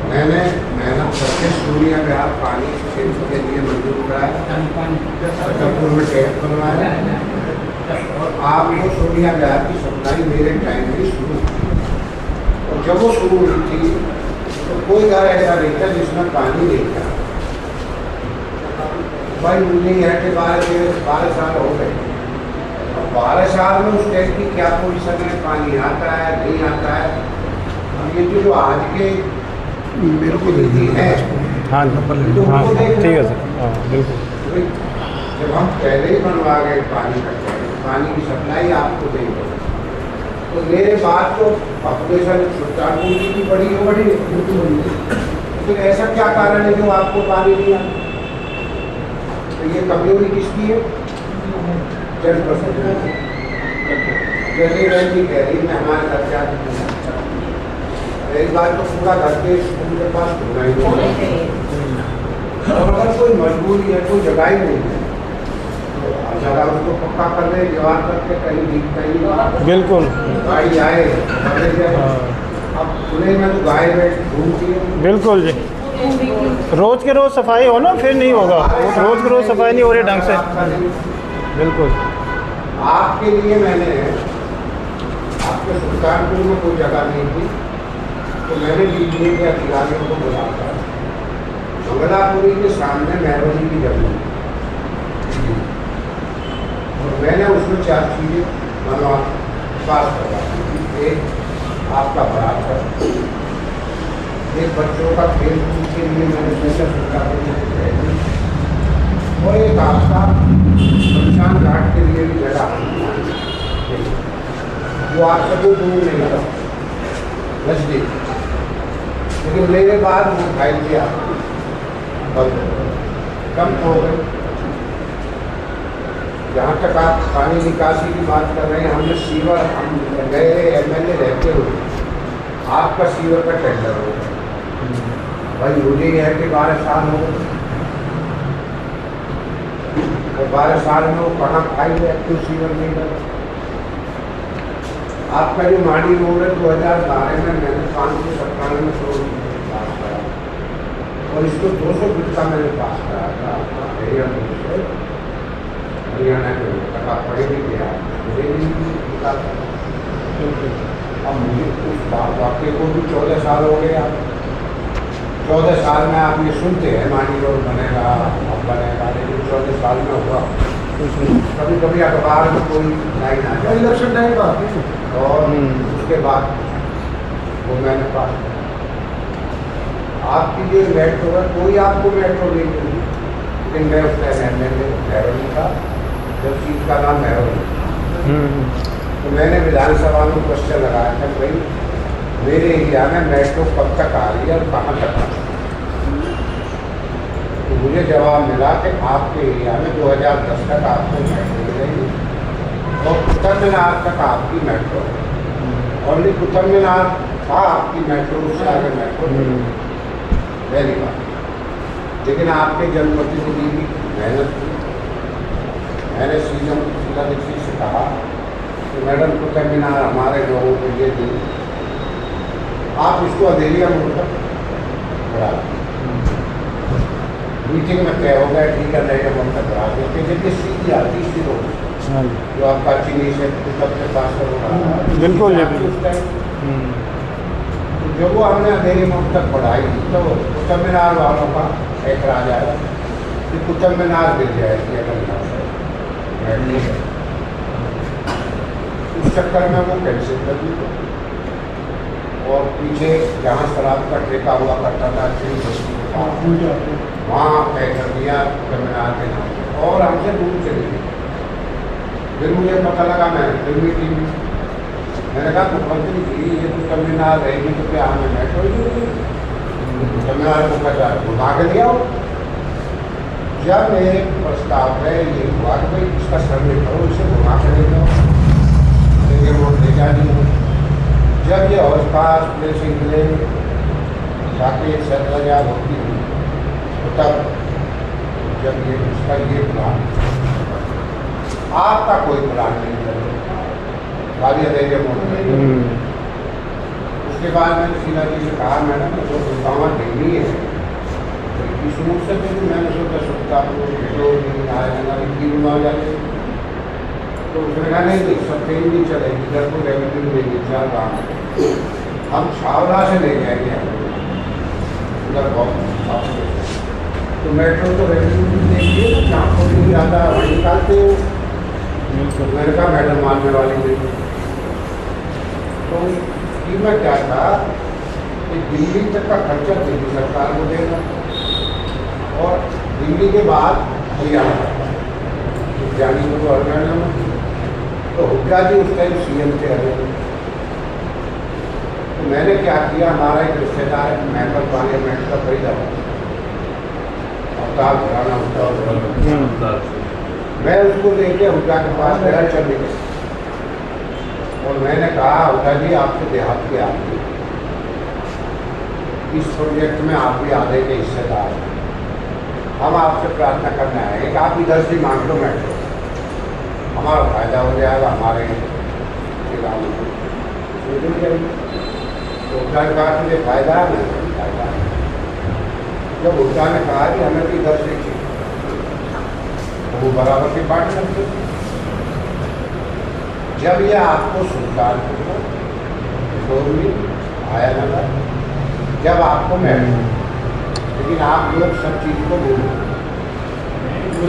मैंने मेहनत करके सूर्या विहार पानी क्षेत्र के लिए मंजूर कराया, छतरपुर में टैप बनवाया, और आपको सूर्या विहार की सप्लाई मेरे टाइम में शुरू हुई। और जब वो शुरू हुई थी तो कोई घर ऐसा नहीं था जिसमें पानी नहीं था। भाई मुझे यहाँ के 12 साल हो गए, और 12 साल में उस टाइम की क्या पोजीशन है, पानी आता है नहीं आता है। अब ये जो आज के मेरे को देती है, हाँ हाँ ठीक है सर, हाँ बिल्कुल। जब हम पहले ही बनवा गए पानी का, पानी की सप्लाई आपको देंगे, तो मेरे बाद तो पॉपुलेशन सुल्तानपुर की भी बड़ी हो बड़ी, फिर ऐसा क्या कारण है जो आपको पानी नहीं आता? तो ये कमजोरी किसकी है? जल प्रशासन। जैसे बहन जी कह रही मैं हमारे घर जाती एक बार तो पूरा घर के स्कूल के पास होना ही नहीं, और अगर कोई मजबूरी है, कोई जगह ही नहीं है, जगह उसको पक्का कर दे, जवाब करके कहीं दिखता ही नहीं। बिल्कुल, गाड़ी आए अब खुले में तो गाय बैठ घूमती है। बिल्कुल जी, रोज के रोज सफाई हो ना, फिर नहीं होगा। रोज के रोज सफाई नहीं हो रही ढंग से। बिल्कुल, आपके लिए मैंने आपके सुल्तानपुर में कोई जगह नहीं थी, तो मैंने बीडीए के अधिकारियों को बुलाकर मंगलापुरी के सामने मेहरोली की जमीन और मैंने उसमें 4 चीज़ें पास करवा दी। एक आपका बराबर, एक बच्चों का खेल कूद के लिए मैंने स्पेशल सुविधा और एक आपका शमशान घाट के लिए भी जगह वो आपसे कोई दूर नहीं लगा नजदीक, लेकिन मेरे बाद वो फाइल किया बंद कम हो गई। जहाँ तक आप पानी निकासी की बात कर रहे हैं, हमने सीवर हम गए एमएलए रहते हुए आपका सीवर का टेंडर हो गया भाई, मुझे यह है कि 12 साल हो गए और 12 साल में वो कहाँ फाइल है, क्यों सीवर नहीं लगा। आपका जो माड़ी रोड है 2012 में मैंने 597 करोड़ पास करा और इसको 200 फीट का मैंने पास करा था हरियाणा के तक आप पढ़े भी गया मुझे नहीं मिला था। अब मुझे उस बात वाक्य को भी 14 साल हो गए। आप 14 साल में आप ये सुनते हैं माड़ी रोड बनेगा अब बनेगा, लेकिन 14 साल में हुआ कभी कभी अखबार में कोई लाइन आ जाए इलेक्शन टाइम पर और उसके बाद वो मैंने पास किया। आपकी जो मेट्रो है कोई आपको मेट्रो नहीं मिली, लेकिन मैं उस टाइम एमएलए मेहरोली था जब सीट का नाम मेहरोली, तो मैंने विधानसभा में क्वेश्चन लगाया था भाई मेरे एरिया में मेट्रो कब तक आ रही है और कहाँ तक आ रही है। तो मुझे जवाब मिला कि आपके एरिया में 2010 तक आपको मेट्रो मिलेगी और कुतुब मीनार तक आपकी मेट्रो ओनली कुतुब मीनार था आपकी मेट्रो, उससे आगे मेट्रो पहली बात। लेकिन आपके जन्मदिन के लिए भी मेहनत की। मैंने सीएम शीला दीक्षित से कहा कि मैडम कुतुब मीनार हमारे लोगों के लिए दी, आप इसको अंधेरिया मोड़ पर बढ़ा मीटिंग में तय हो गया, ठीक है अंधेरिया मोड़ तक बढ़ा देते जबकि सीधी आती सी रोड जो आपका चीनी से कुतुब के पास में हो रहा बिल्कुल जब वो हमने अंधेरी मोड़ तक बढ़ाई तो कुतुब मीनार वालों का ऐतराज आया कि कुतुब मीनार गिर जाएगी अगर यहाँ से उस चक्कर में वो कैंसिल कर दी और पीछे जहाँ शराब का ठेका हुआ करता था वहाँ तय कर दिया कुतुब मीनार के नाम और हमसे दूर चली गई। फिर मुझे पता लगा, मैंने फिर मीटिंग मैंने कहा मुख्यमंत्री जी ये कुतुब मीनार रहेगी तो क्या हमें मेट्रो कुतुब मीनार को कचा घुमा के लिया हो। जब मेरे प्रस्ताव में ये हुआ कि भाई इसका सर्वे करो, इसे घुमा के ले जाओ, लेकिन वो ले जा नहीं हो। जब ये हौसपास प्लेस निकले ताकि एक सतलजा होती हुई तो तब जब ये इसका ये प्लान आपका कोई प्लान नहीं करे खाली अंधेरे मोड़ में। उसके बाद मैंने शीला जी से कहा मैडम जो सुविधाएँ देनी है इस रूप से तो मैंने सोचा सुविधा आ जाए तो उसने कहा नहीं सब कहीं नहीं चलेगी, इधर को रेवेन्यू देंगे 4 गाँव हम छावला से ले जाएंगे उधर बहुत तो मेट्रो तो रेवेन्यू देंगे जहाँ थोड़ी ज़्यादा वहीं निकालते हो। मैंने कहा मैडम मानने वाली नहीं। तो मैं क्या था कि दिल्ली तक का खर्चा दिल्ली सरकार को देगा और दिल्ली के बाद हरियाणा जानी को तो हरियाणा में तो हुड्डा जी उस टाइम सीएम थे हरियाणा। तो मैंने क्या किया, हमारा एक रिश्तेदार मेंबर पार्लियामेंट का फरीदाबाद अवतार घराना हुड्डा, मैं उसको लेके हुड्डा के पास गया चंडीगढ़ और मैंने कहा हुड्डा जी आपसे देहात के आदमी इस प्रोजेक्ट में आप भी आधे के हिस्सेदार हैं, हम आपसे प्रार्थना करना है कि आप इधर से मांग लो मेट्रो, हमारा फायदा हो जाएगा हमारे गाँव में। तो हुड्डा ने कहा मुझे फायदा है, मुझे फायदा है। जब हुड्डा ने कहा कि हमें भी इधर से चाहिए तो वो बराबर की पार्टनर थे। जब ये आपको सुल्तानपुर को आया नगर जब आपको मैं लेकिन आप लोग सब चीज़ को भूल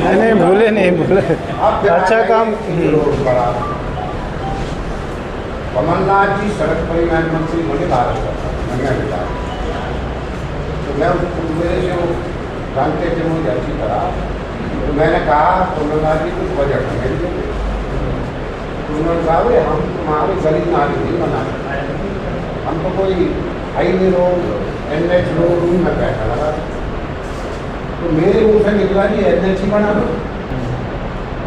नहीं भूले नहीं भूले, अच्छा काम। रोड बड़ा कमलनाथ जी सड़क परिवहन मंत्री बने भारत सरकार, मैं बता तो मैं उसको मेरे से वो जानते थे मुझे अच्छी तरह, तो मैंने कहा कमलनाथ जी कुछ बजट हमें दे, तो उन्होंने कहा भाई हम तुम्हारे गरीब नागरिक नहीं बना सकते, हम तो कोई हाईवे रोड NH रोड उनमें पैसा लगा, तो मेरे मुँह से निकला जी NH ही बना दो।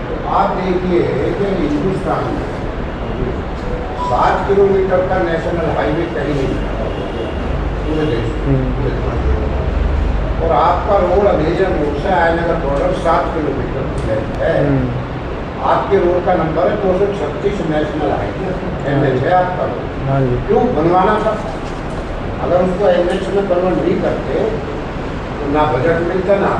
तो आप देखिए कि हिंदुस्तान में 7 किलोमीटर का नेशनल हाईवे कहीं नहीं पूरे देश और आपका रोड अमेजन रोड से आयनगर बॉर्डर 7 किलोमीटर है, आपके रोड का नंबर है 236 नेशनल हाईवे NH है आपका रोड, क्यों बनवाना था? अगर उसको NH में कन्वर्ट नहीं करते तो ना बजट मिलता ना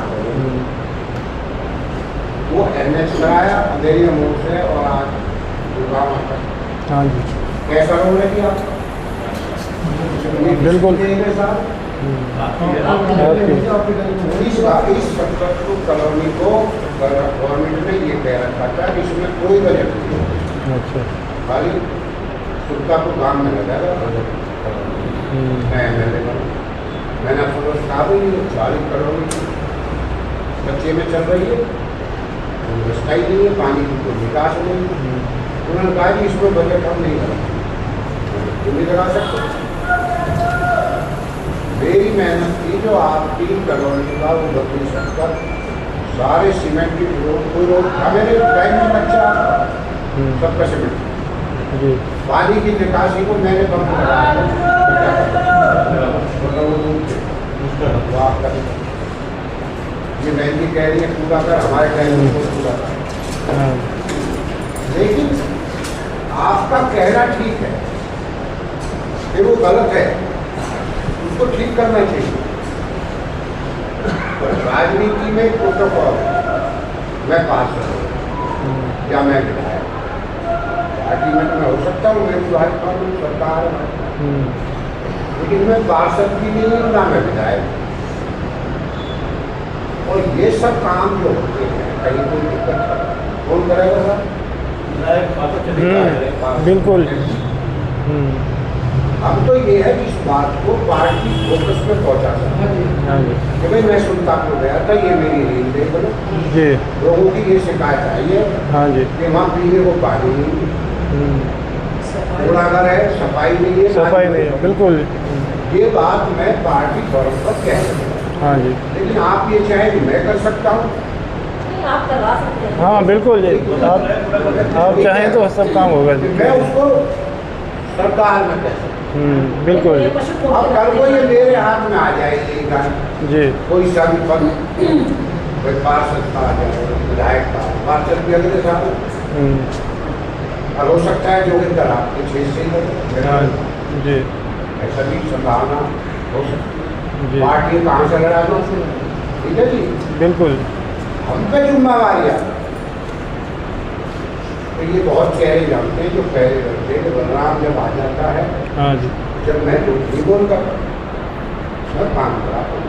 वो NH कराया अंधेरी मोड़ से और आज गुड़गांव तक। हाँ जी कैसा रोड है कि आप बिल्कुल इस कॉलोनी को गवर्नमेंट ने ये कह रखा था कि इसमें कोई बजट नहीं है, अच्छा खाली सुल्तापुर गांव में लगाया मैं MLA बना, मैंने आपको कहा भी 40 करोड़ बच्चे में चल रही है, व्यवस्था ही नहीं है, पानी की कोई विकास नहीं है। उन्होंने कहा कि इसमें बजट हम नहीं लगाते, तुम नहीं लगा सकते। मेरी मेहनत थी जो आप 3 करोड़ का वो 32 सारे सीमेंट की रोड कोई रोड था मेरे टाइम में बच्चा सबका सीमेंट, पानी की निकासी को मैंने बंद कराया, ये महंगी कह रही है पूरा कर, हमारे टाइम में पूरा कर, लेकिन आपका कहना ठीक है कि वो गलत है, उसको ठीक करना चाहिए। राजनीति में प्रोटोकॉल मैं पास करूँ या मैं विधायक पार्टी में तो मैं हो सकता हूँ, मेरी भाजपा में सरकार है, लेकिन मैं पार्षद भी नहीं हूँ ना मैं विधायक। और ये सब काम जो होते हैं कहीं कोई दिक्कत कौन करेगा सर? बिल्कुल। अब तो ये है कि इस बात को पार्टी फोकस में पहुंचा सकता है कि भाई मैं सुल्तानपुर गया था, ये मेरी रेल देख लो जी, लोगों की ये शिकायत आई है हाँ जी, कि वहाँ पीने को पानी नहीं, कूड़ागर है, सफाई नहीं है, सफाई नहीं है, बिल्कुल। ये बात मैं पार्टी फॉरम पर कह सकता हूँ, हाँ जी, लेकिन आप ये चाहें कि मैं कर सकता हूँ, आप करवा सकते हैं। हाँ बिल्कुल जी, आप चाहें तो सब काम होगा जी। मैं उसको सरकार में कह सकता हूँ, बिल्कुल अब कल को ये मेरे हाथ में आ जाएगी गाड़ी जी, कोई सा भी पद, कोई पार्षद का आ जाए, विधायक का, पार्षद भी अगले साल और हो सकता है जो इधर आपके छह से हाँ जी, ऐसा भी संभावना हो सकती है। जी पार्टी कहाँ से लड़ा दो, ठीक है जी, बिल्कुल, हम पे जिम्मेवारी है। तो ये बहुत चेहरे जानते हैं जो पहले करते हैं कि बलराम जब आ जाता है, हाँ जी, जब मैं तो नहीं बोलता मैं काम कराता हूँ,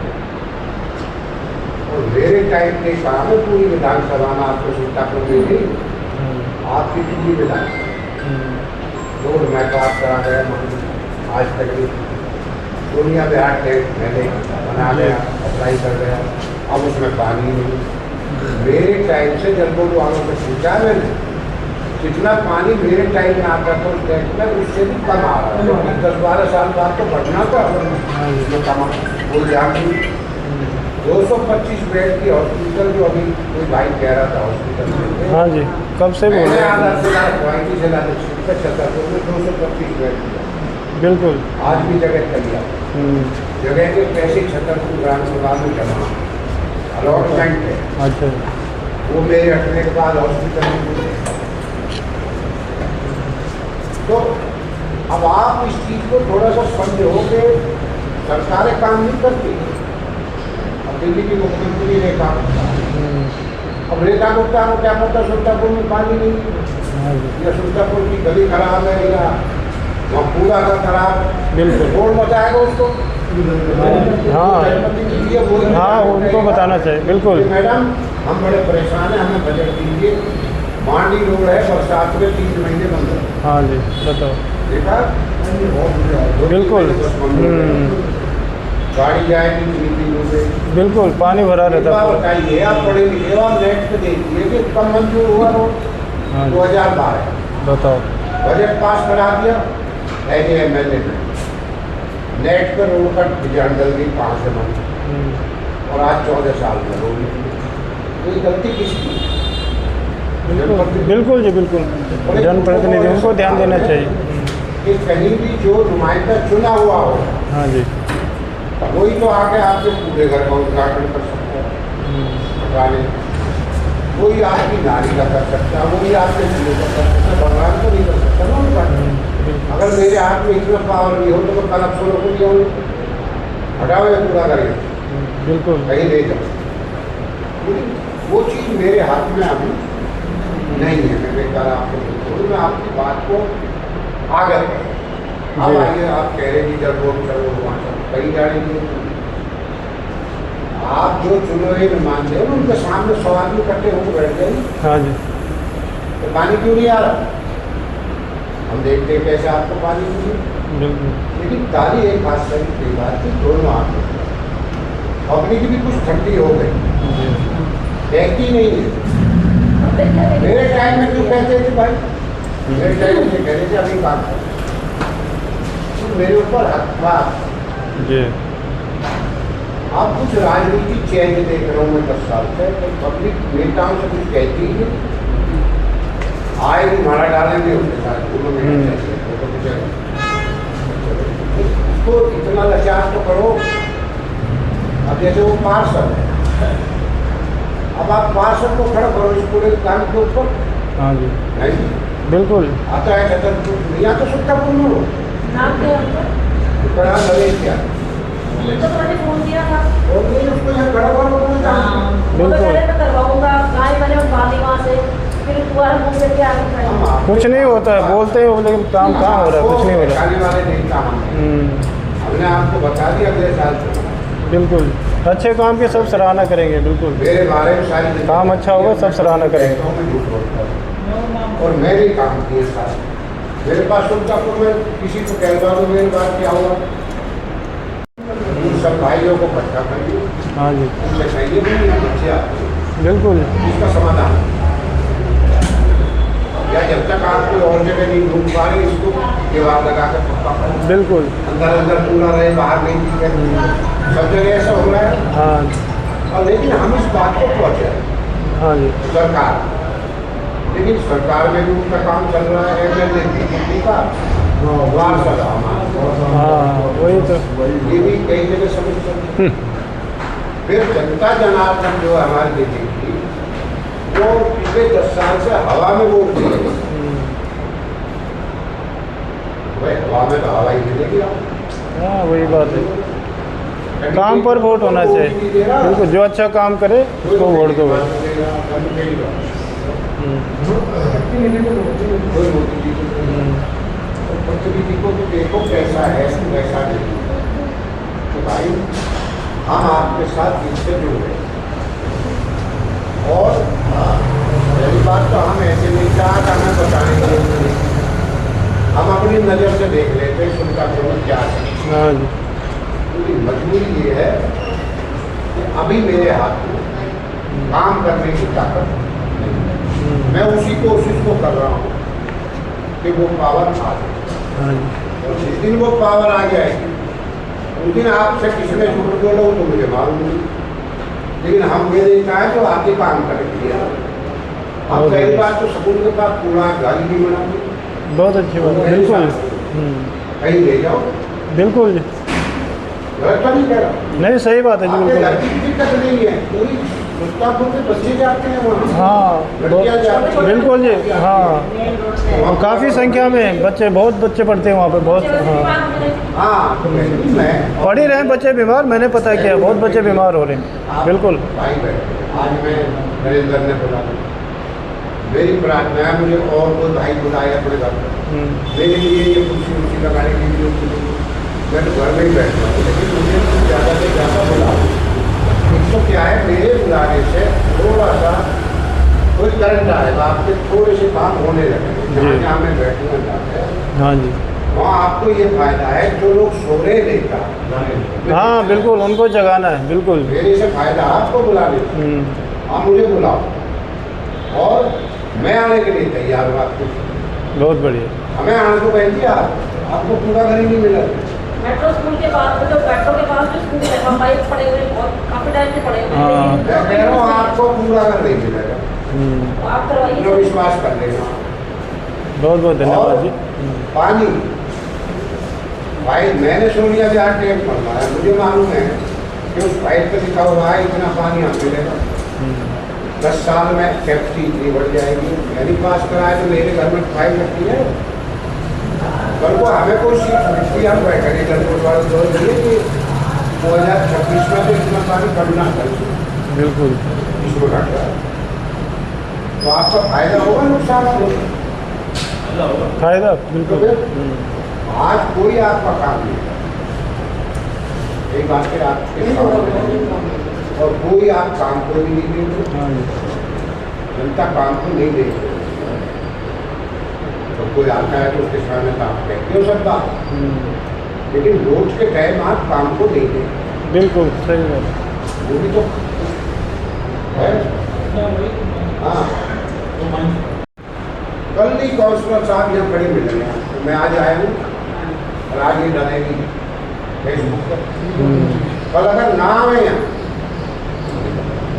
और मेरे टाइम के काम है पूरी विधानसभा में आपको सूचना को देगी, आपकी पूरी विधानसभा रोड मैं पास करा गया, आज तक सोनिया बिहार टैंक मैंने बना लिया, अप्लाई कर गया, अब उसमें पानी नहीं। मेरे टाइम से जलपोर्ट वालों से पूछा मैंने कितना पानी मेरे टाइम में आता था उस टैंक में, उससे भी कम आ रहा है, 10-12 साल बाद तो बढ़ना था जो कम बोल ध्यान 225 बेड की हॉस्पिटल जो अभी कोई भाई कह रहा था हॉस्पिटल में, हाँ जी, कब से बोल रहे हैं? छतरपुर में 225 बेड दिया, बिल्कुल, आज भी जगह चलिए जगह के पैसे छतरपुर विधानसभा में जमा अलॉटमेंट है, अच्छा, वो मेरे हटने के बाद हॉस्पिटल में। तो अब आप इस चीज़ को थोड़ा सा समझो कि सरकारें काम नहीं करती। अब दिल्ली की मुख्यमंत्री रेखा अब रेखा गुप्ता को क्या पता सुल्तापुर में पानी नहीं या सुल्तापुर की गली खराब है या वहाँ पूरा का खराब, बिल्कुल, कौन बताएगा उसको? हाँ उनको बताना चाहिए बिल्कुल। मैडम हम बड़े परेशान हैं, हमें बजट दीजिए। मांडी रोड है, बरसात में 3 महीने बंद है। हाँ जी बताओ। देखा बिल्कुल। गाड़ी जाएगी 3 दिनों से। बिल्कुल पानी भरा रहता है पूरा। बताइए आप पढ़े लिखे हो, आप नेट पे देखिए कि कब मंजूर हुआ रोड। हाँ जी 2012 बताओ। बजट पास करा दिया एज MLA ने। नेट पर रोड का डिजाइन डल गई 5 से और आज 14 साल में रोड ये गलती किसकी? बिल्कुल जी बिल्कुल, जनप्रतिनिधियों को ध्यान देना चाहिए कि कहीं भी जो नुमाइंदा चुना हुआ हो, हाँ जी वही तो आके आपके पूरे घर का उद्घाटन कर सकता है। वही आपकी नारी का कर सकता है, वही आपके जिले का कर सकता है, भगवान को नहीं कर सकता ना उनका। अगर मेरे हाथ में इतना पावर नहीं हो तो मैं कल अफसरों को नहीं होंगे, हटाओ या पूरा करिए बिल्कुल कहीं ले जाओ। वो चीज़ मेरे हाथ में अभी नहीं है। मैं कल आपको बोलूँ, मैं आपकी बात को आगे अब आइए, आप कह रहे कि जब वो चलो वहाँ कहीं जाएंगे, आप जो चुने हुए मानते हैं उनके सामने 100 आदमी इकट्ठे होकर बैठ गए। हाँ जी तो पानी क्यों नहीं आ रहा? हम देखते हैं कैसे आपको पानी मिले। बिल्कुल। लेकिन ताली एक बात सही की बात थी, दोनों आप पब्लिक भी कुछ ठंडी हो गई, देखती नहीं है। मेरे टाइम में क्यों कहते थे भाई, मेरे टाइम में कह रहे थे अभी काम कर, तो मेरे ऊपर हक था जी। अब कुछ राजनीति चेंज देख रहा हूँ मैं 10 साल से, तो पब्लिक नेताओं से कुछ कहती है, आए मारा डालेंगे उनके साथ, उसको इतना लाचार तो करो। अब जैसे वो पार्षद है, अब आप पार्षद को खड़ा करो इस पूरे काम के ऊपर। हाँ जी नहीं बिल्कुल। आता है छतरपुर, यहाँ तो सुट्टा पूर्ण हो नाम क्या है उनका? बड़ा नरेश क्या ये तो मैंने फोन किया था। और नहीं उसको यहाँ खड़ा करो। वो तो कह रहे मैं करवाऊंगा, गाय मैंने उठवा दी वहाँ से, फिर दोबारा मुँह करके आगे खड़ी। कुछ नहीं होता है, बोलते हैं वो, लेकिन काम कहाँ हो रहा है, कुछ नहीं हो रहा। आने वाले नेता हमने आपको बता दिया अगले साल से। बिल्कुल अच्छे काम की सब सराहना करेंगे। बिल्कुल मेरे बारे में सारी काम अच्छा होगा, सब सराहना करेंगे। और मैंने काम किए सारे, मेरे पास सुनता तो मैं किसी को कहता हूँ मेरे बात क्या हुआ, सब भाइयों को इकट्ठा करिए। हाँ जी उनसे कहिए बच्चे आते बिल्कुल। इसका समाधान, या जब तक आप कोई और जगह नहीं ढूंढ पा रहे इसको दीवार लगा कर पक्का करें, बिल्कुल अंदर अंदर पूरा रहे, बाहर नहीं दिखे। सब जगह ऐसा हो रहा है। हाँ और लेकिन हम इस बात को पहुँचे हाँ जी सरकार, लेकिन सरकार में भी उनका काम चल रहा है, MLA बीजेपी का, वार्षद हमारा, हाँ वही तो। ये भी कई जगह समस्या। फिर जनता जनार्दन जो है हमारी बीजेपी, वो पिछले 10 साल से हवा में वोट दे रही है। भाई हवा में तो हवा ही मिलेगी। हाँ वही बात है, काम पर वोट होना चाहिए। बिल्कुल जो अच्छा काम करे उसको वोट दो। प्रतिनिधि को तो देखो कैसा है कैसा नहीं, तो भाई हम आपके साथ इससे जुड़ गए। और पहली बात तो हम ऐसे नहीं चाहता हमें बताएंगे, हम अपनी नज़र से देख लेते हैं सुनता कौन क्या है। हाँ जी पूरी मजबूरी ये है कि अभी मेरे हाथ में काम करने की ताकत नहीं। मैं उसी कोशिश को कर रहा हूँ कि वो पावर आ जाए, हाँ जी और जिस दिन वो पावर आ जाएगी उस दिन आपसे किसने झूठ बोला तो मुझे मालूम नहीं, लेकिन हम ये नहीं चाहें तो आगे काम करेंगे। अब कई बार तो स्कूल के पास पूरा गाड़ी भी बना दी, बहुत अच्छी बात है। बिल्कुल कहीं ले जाओ। बिल्कुल जी गलत नहीं कह रहा, नहीं सही बात है जी आपके घर बिल्कुल। की दिक्कत नहीं है, पूरी सुल्तानपुर के बच्चे जाते हैं वहाँ, हाँ लड़कियाँ जाती हैं। बिल्कुल जी हाँ, और काफ़ी संख्या में बच्चे, बहुत बच्चे पढ़ते हैं वहाँ पे बहुत। हाँ हाँ तो मैं पढ़ ही रहे हैं बच्चे बीमार, मैंने पता किया बहुत बच्चे बीमार हो रहे हैं। बिल्कुल भाई बहन, आज मैं नरेंद्र ने बुला, मेरी प्रार्थना है मुझे और कोई भाई बुलाए अपने घर पर, मेरे लिए ये कुर्सी उर्सी लगाने के लिए मैं तो घर में ही बैठता हूँ, लेकिन मुझे कुछ ज़्यादा से ज़्यादा बुलाओ। एक तो क्या है, मेरे बुलाने से थोड़ा सा कोई करंट आएगा, आपके थोड़े से काम होने लगेंगे। जहाँ मैं बैठूँगा जाते हैं, हाँ जी, वहाँ आपको ये फायदा है, जो लोग सो रहे देता हाँ बिल्कुल, उनको जगाना है, बिल्कुल। मेरे से फायदा आपको बुलाने का। आप मुझे बुलाओ और मैं आने के लिए तैयार हूँ आपको। बहुत बढ़िया। हमें आने को बहन जी, आपको पूरा घर ही नहीं मिला। मेट्रो स्कूल के बाद जो मेट्रो के पास जो स्कूल है वहाँ पाइप पड़े हुए बहुत काफी टाइम से पड़े हुए हैं, हाँ। लेकिन मैं कह रहा हूँ आपको पूरा घर नहीं मिलेगा, तो आप करवाइए। इतना विश्वास कर लेना। बहुत बहुत धन्यवाद और जी। पानी, भाई मैंने सोनिया बिहार टैंक बनवाया, मुझे मालूम है कि उस पाइप पर लिखा हुआ है इतना पानी हम मिलेगा। 10 साल में कैपेसिटी इतनी बढ़ जाएगी। मैंने पास कराया तो मेरे घर में पाइप रखी है, कल को हमें कोई सीट मिलती है, हम बैठेंगे गणपुर वाले दौर दिए कि 2026 में तो इतना पानी बढ़ना चाहिए, बिल्कुल इसको रख रहा है। तो आपका फायदा होगा, नुकसान होगा? फायदा तो बिल्कुल। फिर आज कोई आपका काम नहीं है, एक बात है आपके सामने, और कोई आप काम को भी नहीं देंगे, हाँ जी, जनता काम को नहीं देंगे। तो कोई आता है तो उसके सामने तो आप कहते हो सब बात, लेकिन रोज के टाइम आप काम को नहीं देंगे, बिल्कुल सही बात। वो भी तो है। हाँ, कल ही काउंसलर साहब यहाँ खड़े मिले हैं, तो मैं आज आया हूँ और आज ये डालेगी फेसबुक पर। कल अगर ना आए यहाँ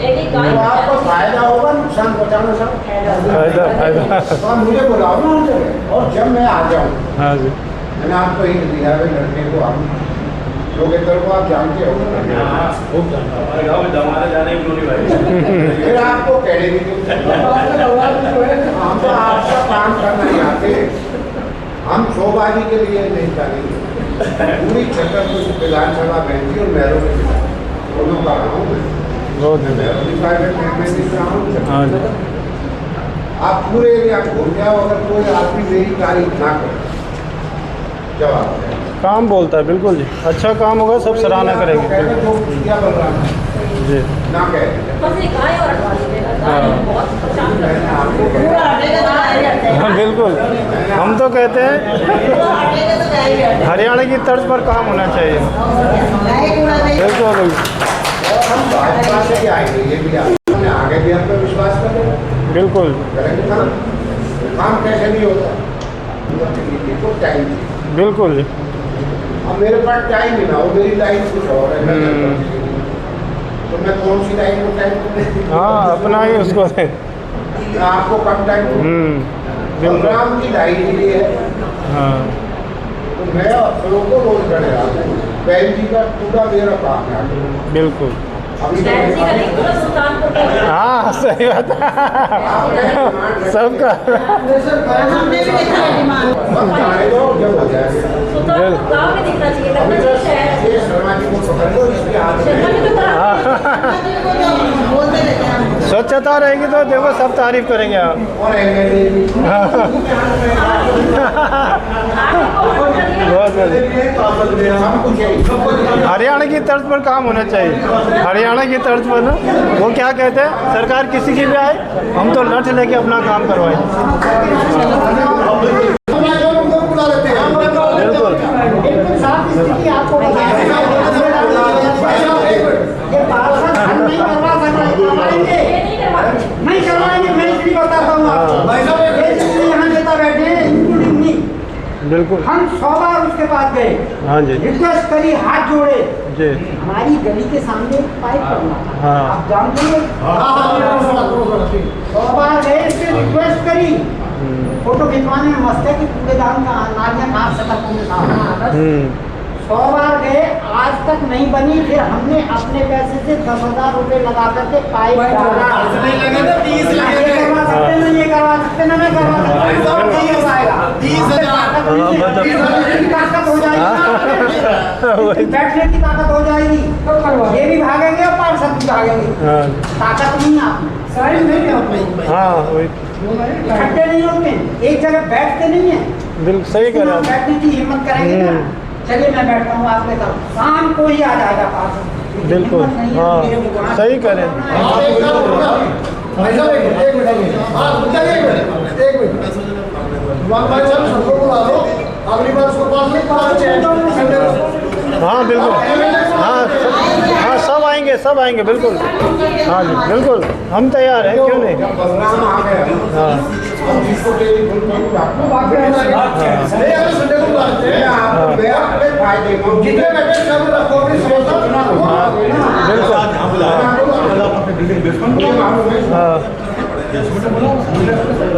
एक गाय तो आपको फायदा होगा, नुकसान पहुँचाना सब फायदा फायदा। तो आप मुझे बुलाओ ना उन जगह, और जब मैं आ जाऊँ, हाँ जी, मैंने आपको ही दिया है लड़के को, हम लोगेंद्र को आप जानते हो, फिर आपको कह देंगे हम तो आपका काम करना नहीं आते, हम शोबाजी के लिए नहीं करेंगे। पूरी छतरपुर विधानसभा बहन और मैरों में दोनों का रहा हूँ मैं, बहुत मैं मैरों की प्राइवेट में दिख रहा हूँ। हाँ जी, आप पूरे एरिया घूम जाओ, अगर कोई आदमी मेरी तारीफ ना करे, जवाब है काम बोलता है, बिल्कुल जी। अच्छा काम होगा, सब सराहना करेंगे। क्या बोल रहा है जी, ना कह बस एक गाय और हटवा दीजिएगा, गाय बहुत परेशान कर रही है। आपको पूरा हटेगा तो गाय भी हटेगा। हाँ बिल्कुल। हम तो कहते हैं पूरा हटेगा तो गाय भी हटेगा। हरियाणा की तर्ज पर काम होना चाहिए। गाय कूड़ा नहीं। बिल्कुल बिल्कुल, और हम भाजपा से ही आएंगे, ये भी हमने आगे भी हम पर विश्वास करें, बिल्कुल करेंगे काम कैसे नहीं होता, को टाइम चाहिए। बिल्कुल जी। अब मेरे पास टाइम ही ना हो, मेरी टाइम कुछ और है, तो मैं कौन सी टाइम को टाइम हाँ, अपना ही उसको है। मैं आपको कम टाइम बिल्कुल। प्रोग्राम की डायरी के लिए है, हाँ तो मैं अफसरों को रोज खड़े आता हूँ, बहन जी का पूरा मेरा काम है। बिल्कुल। अभी तो नैन्सी का नहीं, पूरा सुल्तानपुर का है। हाँ सही बात है, सबका। हमने भी देखा है डिमांड। वक्त आने दो, जब हो जाएगा। सुल्तानपुर गाँव में दिखना चाहिए, लगना चाहिए शहर। ये शर्मा जी को पकड़ लो, इसके हाथ शर्मा जी में तो करा बोलते रहते हैं हम। स्वच्छता रहेगी तो देखो सब तारीफ करेंगे आप। और एमएलए भी बहुत बढ़िया। सब कुछ है। हरियाणा की तर्ज पर काम होना चाहिए। हरियाणा की तर्ज पर ना, वो क्या कहते हैं, सरकार किसी की भी आए, हम तो लठ लेके अपना काम करवाएं। बुला लेते हैं। बिल्कुल। एकदम साफ स्थिति आपको ये पार्षद हल नहीं करवाएंगे, नहीं करवाएंगे। मैं इसलिए बताता हूँ आपको, ये जितने यहाँ नेता बैठे हैं, इंक्लूडिंग मी, बिल्कुल। हम 100 बार उसके पास गए, हाँ जी रिक्वेस्ट करी, हाथ जोड़े। जी। हमारी गली के सामने एक पाइप पड़ना था, हाँ। आप जानते हैं। 100 बार गए, इससे रिक्वेस्ट करी, फोटो खिंचवाने में मस्त है कि कूड़ेदान का नालियाँ कहाँ से तक पूरे साफ। 100 बार गए, आज तक नहीं बनी। फिर हमने अपने पैसे से 10,000 रुपए लगा करके पाइप डाला। ये करवा सकते ना, ये करवा सकते ना, मैं करवा सकता हूँ, नहीं हो पाएगा। ताकत हो जाएगी, बैठने की ताकत हो जाएगी, ये भी भागेंगे और पार्षद भी भागेंगे। ताकत नहीं है आप में, हाँ वही इकट्ठे नहीं होते, एक जगह बैठते नहीं है। बिल्कुल सही कह रहे हैं आप। बैठने की हिम्मत करेंगे ना, चलिए मैं बैठता हूँ आपके साथ, शाम को ही आ जाएगा पास। बिल्कुल, हाँ सही कह रहे हैं। अगली बार उसको पास में हाँ बिल्कुल, हाँ सब आएंगे, सब आएंगे बिल्कुल। हाँ जी बिल्कुल, हम तैयार हैं, क्यों नहीं। हाँ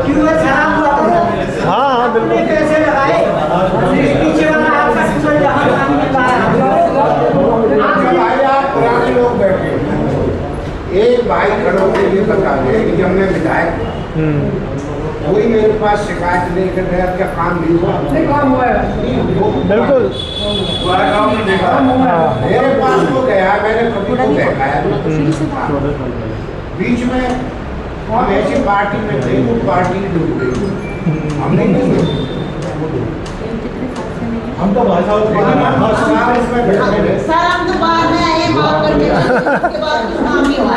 क्यों है खराब हुआ तो? हाँ हाँ बिल्कुल। कैसे लगाए पीछे वाला आपका सूरज जहाँ पानी में लाया। भाई आप पुराने लोग बैठे, एक भाई खड़ों के लिए बता दे कि जब मैं विधायक कोई मेरे पास शिकायत लेकर गया, क्या काम नहीं हुआ? नहीं काम हुआ है। बिल्कुल मेरे पास तो गया, मैंने कभी को देखा है। बीच में हम ऐसी पार्टी में थे, वो पार्टी डूब गई, हमने नहीं डूबी। हम तो भाई साहब इसमें बैठे हैं। सर हम तो बाद में आए, माफ कर दीजिए, उसके बाद कुछ काम नहीं हुआ,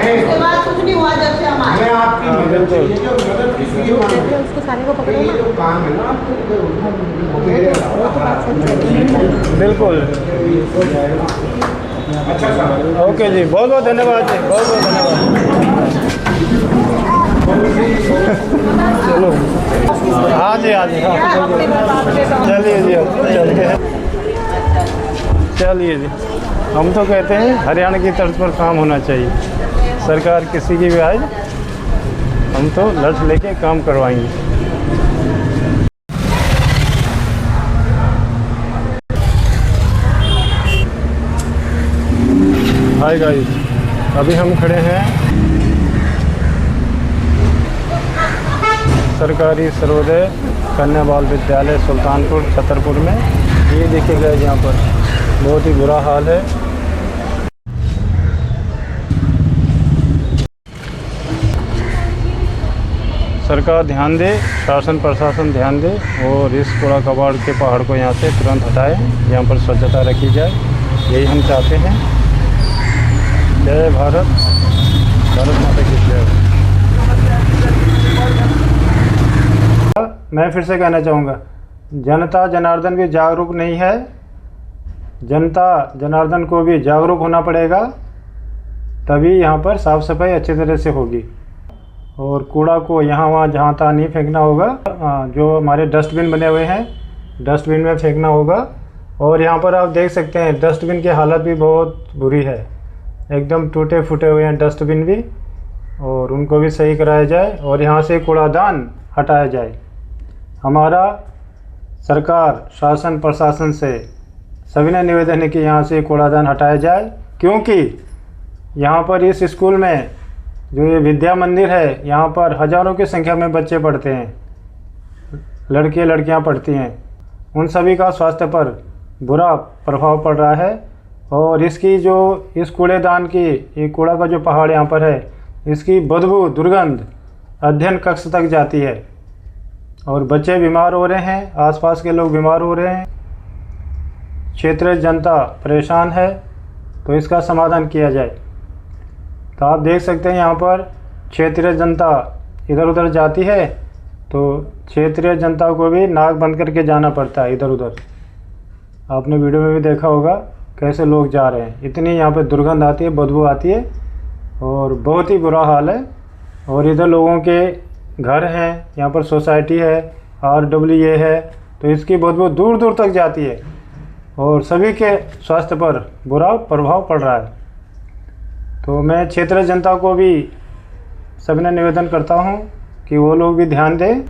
उसके बाद कुछ नहीं हुआ जब से हम आए। मैं आपकी मदद चाहिए, जो मदद किस लिए मांगे? उसको सारे को ये जो काम है ना, वो मेरे बिल्कुल। अच्छा सर, ओके जी, बहुत बहुत धन्यवाद जी, बहुत बहुत धन्यवाद। चलो हाँ जी, हाँ जी, हाँ चलिए जी, अब चलते हैं। चलिए जी, हम तो कहते हैं हरियाणा की तर्ज पर काम होना चाहिए। सरकार किसी की भी आए, हम तो लट लेके काम करवाएंगे। हाय गाइस, अभी हम खड़े हैं सरकारी सर्वोदय कन्या बाल विद्यालय सुल्तानपुर छतरपुर में। ये देखिएगा यहाँ पर बहुत ही बुरा हाल है। सरकार ध्यान दे, शासन प्रशासन ध्यान दे और इस कूड़ा कबाड़ के पहाड़ को यहाँ से तुरंत हटाए। यहाँ पर स्वच्छता रखी जाए, यही हम चाहते हैं। जय भारत, भारत माता की जय। मैं फिर से कहना चाहूँगा, जनता जनार्दन भी जागरूक नहीं है। जनता जनार्दन को भी जागरूक होना पड़ेगा, तभी यहाँ पर साफ़ सफाई अच्छी तरह से होगी। और कूड़ा को यहाँ वहाँ जहाँ तहाँ नहीं फेंकना होगा। जो हमारे डस्टबिन बने हुए हैं, डस्टबिन में फेंकना होगा। और यहाँ पर आप देख सकते हैं डस्टबिन की हालत भी बहुत बुरी है, एकदम टूटे फूटे हुए हैं डस्टबिन भी, और उनको भी सही कराया जाए और यहाँ से कूड़ादान हटाया जाए। हमारा सरकार शासन प्रशासन से सभी ने निवेदन है कि यहाँ से कूड़ादान हटाया जाए, क्योंकि यहाँ पर इस स्कूल में जो ये विद्या मंदिर है, यहाँ पर हज़ारों की संख्या में बच्चे पढ़ते हैं, लड़के लड़कियाँ पढ़ती हैं। उन सभी का स्वास्थ्य पर बुरा प्रभाव पड़ रहा है। और इसकी जो इस कूड़ेदान की, ये कूड़ा का जो पहाड़ यहाँ पर है, इसकी बदबू दुर्गंध अध्ययन कक्ष तक जाती है और बच्चे बीमार हो रहे हैं, आसपास के लोग बीमार हो रहे हैं, क्षेत्रीय जनता परेशान है। तो इसका समाधान किया जाए। तो आप देख सकते हैं यहाँ पर क्षेत्रीय जनता इधर उधर जाती है, तो क्षेत्रीय जनता को भी नाक बंद करके जाना पड़ता है इधर उधर। आपने वीडियो में भी देखा होगा कैसे लोग जा रहे हैं। इतनी यहाँ पे दुर्गंध आती है, बदबू आती है और बहुत ही बुरा हाल है। और इधर लोगों के घर हैं, यहाँ पर सोसाइटी है, RWA है, तो इसकी बदबू दूर दूर तक जाती है और सभी के स्वास्थ्य पर बुरा प्रभाव पड़ रहा है। तो मैं क्षेत्रीय जनता को भी सबने निवेदन करता हूँ कि वो लोग भी ध्यान दें,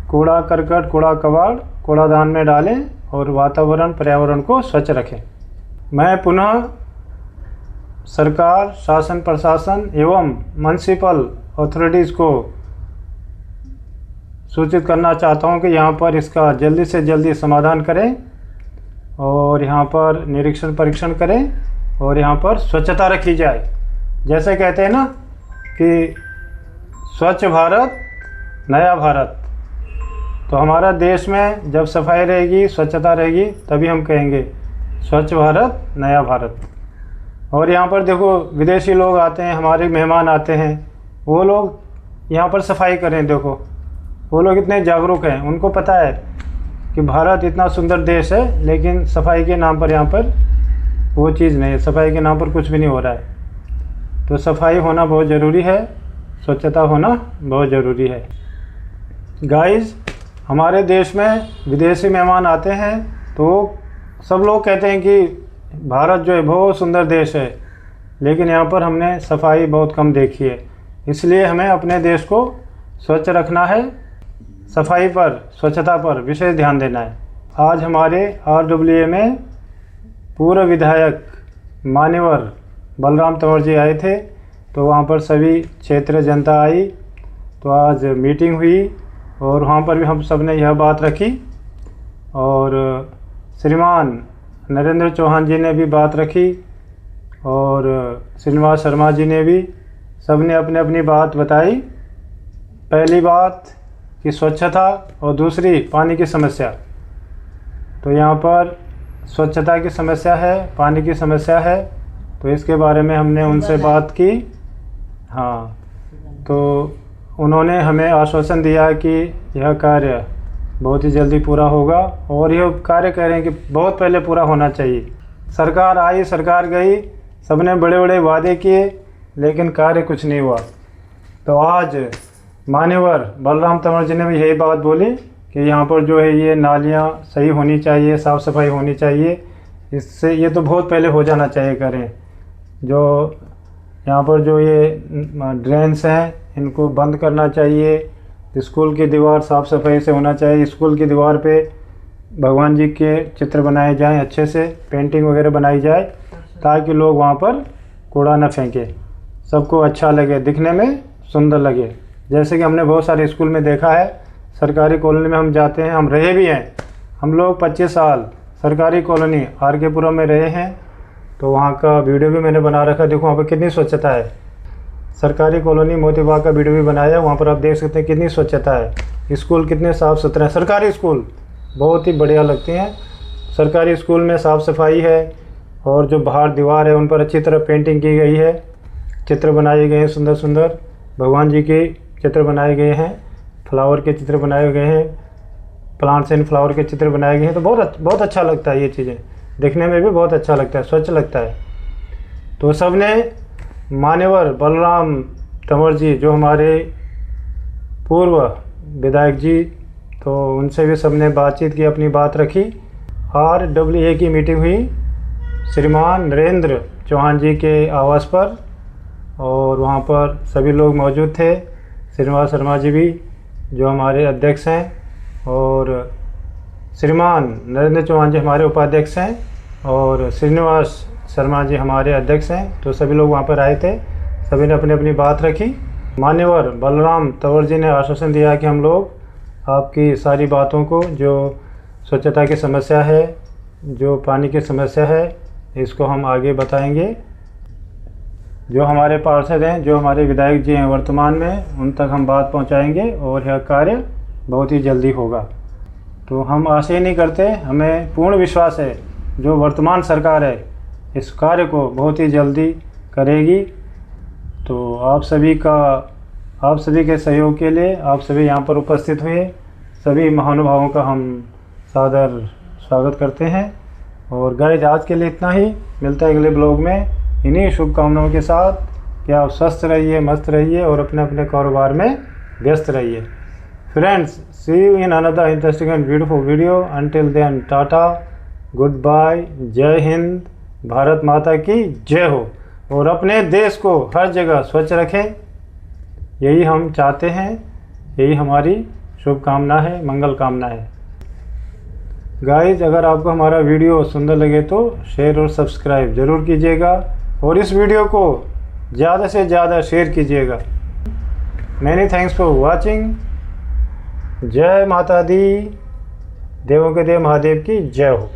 कूड़ा करकट कूड़ा कबाड़ कूड़ादान में डालें और वातावरण पर्यावरण को स्वच्छ रखें। मैं पुनः सरकार, शासन प्रशासन एवं म्युनिसिपल अथॉरिटीज़ को सूचित करना चाहता हूं कि यहाँ पर इसका जल्दी से जल्दी समाधान करें और यहाँ पर निरीक्षण परीक्षण करें और यहाँ पर स्वच्छता रखी जाए। जैसे कहते हैं ना कि स्वच्छ भारत नया भारत, तो हमारा देश में जब सफाई रहेगी, स्वच्छता रहेगी, तभी हम कहेंगे स्वच्छ भारत नया भारत। और यहाँ पर देखो विदेशी लोग आते हैं, हमारे मेहमान आते हैं, वो लोग यहाँ पर सफाई करें। देखो वो लोग इतने जागरूक हैं, उनको पता है कि भारत इतना सुंदर देश है, लेकिन सफाई के नाम पर यहाँ पर वो चीज़ नहीं है, सफाई के नाम पर कुछ भी नहीं हो रहा है। तो सफाई होना बहुत ज़रूरी है, स्वच्छता होना बहुत ज़रूरी है। गाइस, हमारे देश में विदेशी मेहमान आते हैं तो सब लोग कहते हैं कि भारत जो है बहुत सुंदर देश है, लेकिन यहाँ पर हमने सफाई बहुत कम देखी है। इसलिए हमें अपने देश को स्वच्छ रखना है, सफाई पर, स्वच्छता पर विशेष ध्यान देना है। आज हमारे RWA में पूर्व विधायक मान्यवर बलराम तंवर जी आए थे, तो वहाँ पर सभी क्षेत्र जनता आई, तो आज मीटिंग हुई और वहाँ पर भी हम सब ने यह बात रखी। और श्रीमान नरेंद्र चौहान जी ने भी बात रखी और श्रीनिवास शर्मा जी ने भी, सब ने अपनी अपनी बात बताई। पहली बात कि स्वच्छता और दूसरी पानी की समस्या। तो यहाँ पर स्वच्छता की समस्या है, पानी की समस्या है, तो इसके बारे में हमने उनसे बात की। हाँ, तो उन्होंने हमें आश्वासन दिया कि यह कार्य बहुत ही जल्दी पूरा होगा, और यह कार्य कह रहे हैं कि बहुत पहले पूरा होना चाहिए। सरकार आई, सरकार गई, सबने बड़े बड़े वादे किए, लेकिन कार्य कुछ नहीं हुआ। तो आज मान्यवर बलराम तंवर जी ने भी यही बात बोली कि यहाँ पर जो है ये नालियाँ सही होनी चाहिए, साफ़ सफाई होनी चाहिए, इससे ये तो बहुत पहले हो जाना चाहिए करें। जो यहाँ पर जो ये ड्रेन्स हैं इनको बंद करना चाहिए, स्कूल की दीवार साफ़ सफाई से होना चाहिए, स्कूल की दीवार पे भगवान जी के चित्र बनाए जाएं, अच्छे से पेंटिंग वगैरह बनाई जाए, ताकि लोग वहाँ पर कूड़ा न फेंके, सबको अच्छा लगे, दिखने में सुंदर लगे। जैसे कि हमने बहुत सारे स्कूल में देखा है, सरकारी कॉलोनी में हम जाते हैं, हम रहे भी हैं, हम लोग 25 साल सरकारी कॉलोनी RK पुरम में रहे हैं, तो वहाँ का वीडियो भी मैंने बना रखा है। देखो वहाँ पर कितनी स्वच्छता है। सरकारी कॉलोनी मोतीबाग का वीडियो भी बनाया, वहाँ पर आप देख सकते हैं कितनी स्वच्छता है, स्कूल कितने साफ़ सुथरे हैं। सरकारी स्कूल बहुत ही बढ़िया लगते हैं। सरकारी स्कूल में साफ़ सफाई है, और जो बाहर दीवार है उन पर अच्छी तरह पेंटिंग की गई है, चित्र बनाए गए हैं, सुंदर सुंदर भगवान जी के चित्र बनाए गए हैं, फ्लावर के चित्र बनाए गए हैं, प्लांट्स एंड फ्लावर के चित्र बनाए गए हैं। तो बहुत अच्छा लगता है, ये चीज़ें देखने में भी बहुत अच्छा लगता है, स्वच्छ लगता है। तो सब ने मान्यवर बलराम तंवर जी जो हमारे पूर्व विधायक जी, तो उनसे भी सब ने बातचीत की, अपनी बात रखी। RWA की मीटिंग हुई श्रीमान नरेंद्र चौहान जी के आवास पर, और वहाँ पर सभी लोग मौजूद थे। श्रीनिवास शर्मा जी भी जो हमारे अध्यक्ष हैं, और श्रीमान नरेंद्र चौहान जी हमारे उपाध्यक्ष हैं, और श्रीनिवास शर्मा जी हमारे अध्यक्ष हैं। तो सभी लोग वहाँ पर आए थे, सभी ने अपनी अपनी बात रखी। मान्यवर बलराम तंवर जी ने आश्वासन दिया कि हम लोग आपकी सारी बातों को, जो स्वच्छता की समस्या है, जो पानी की समस्या है, इसको हम आगे बताएंगे। जो हमारे पार्षद हैं, जो हमारे विधायक जी हैं वर्तमान में, उन तक हम बात पहुंचाएंगे, और यह कार्य बहुत ही जल्दी होगा। तो हम आशा ही नहीं करते, हमें पूर्ण विश्वास है जो वर्तमान सरकार है इस कार्य को बहुत ही जल्दी करेगी। तो आप सभी के सहयोग के लिए, आप सभी यहाँ पर उपस्थित हुए सभी महानुभावों का हम सादर स्वागत करते हैं। और गाइस, आज के लिए इतना ही, मिलता है अगले ब्लॉग में इन्हीं शुभकामनाओं के साथ कि आप स्वस्थ रहिए, मस्त रहिए, और अपने अपने कारोबार में व्यस्त रहिए। Friends, see you in another interesting and beautiful video. Until then, tata, good bye, जय हिंद, भारत माता की जय हो। और अपने देश को हर जगह स्वच्छ रखें, यही हम चाहते हैं, यही हमारी शुभकामना है, मंगल कामना है। गाइज, अगर आपको हमारा वीडियो सुंदर लगे तो शेयर और सब्सक्राइब ज़रूर कीजिएगा, और इस वीडियो को ज़्यादा से ज़्यादा शेयर कीजिएगा। Many thanks for watching. जय माता दी, देवों के देव महादेव की जय हो।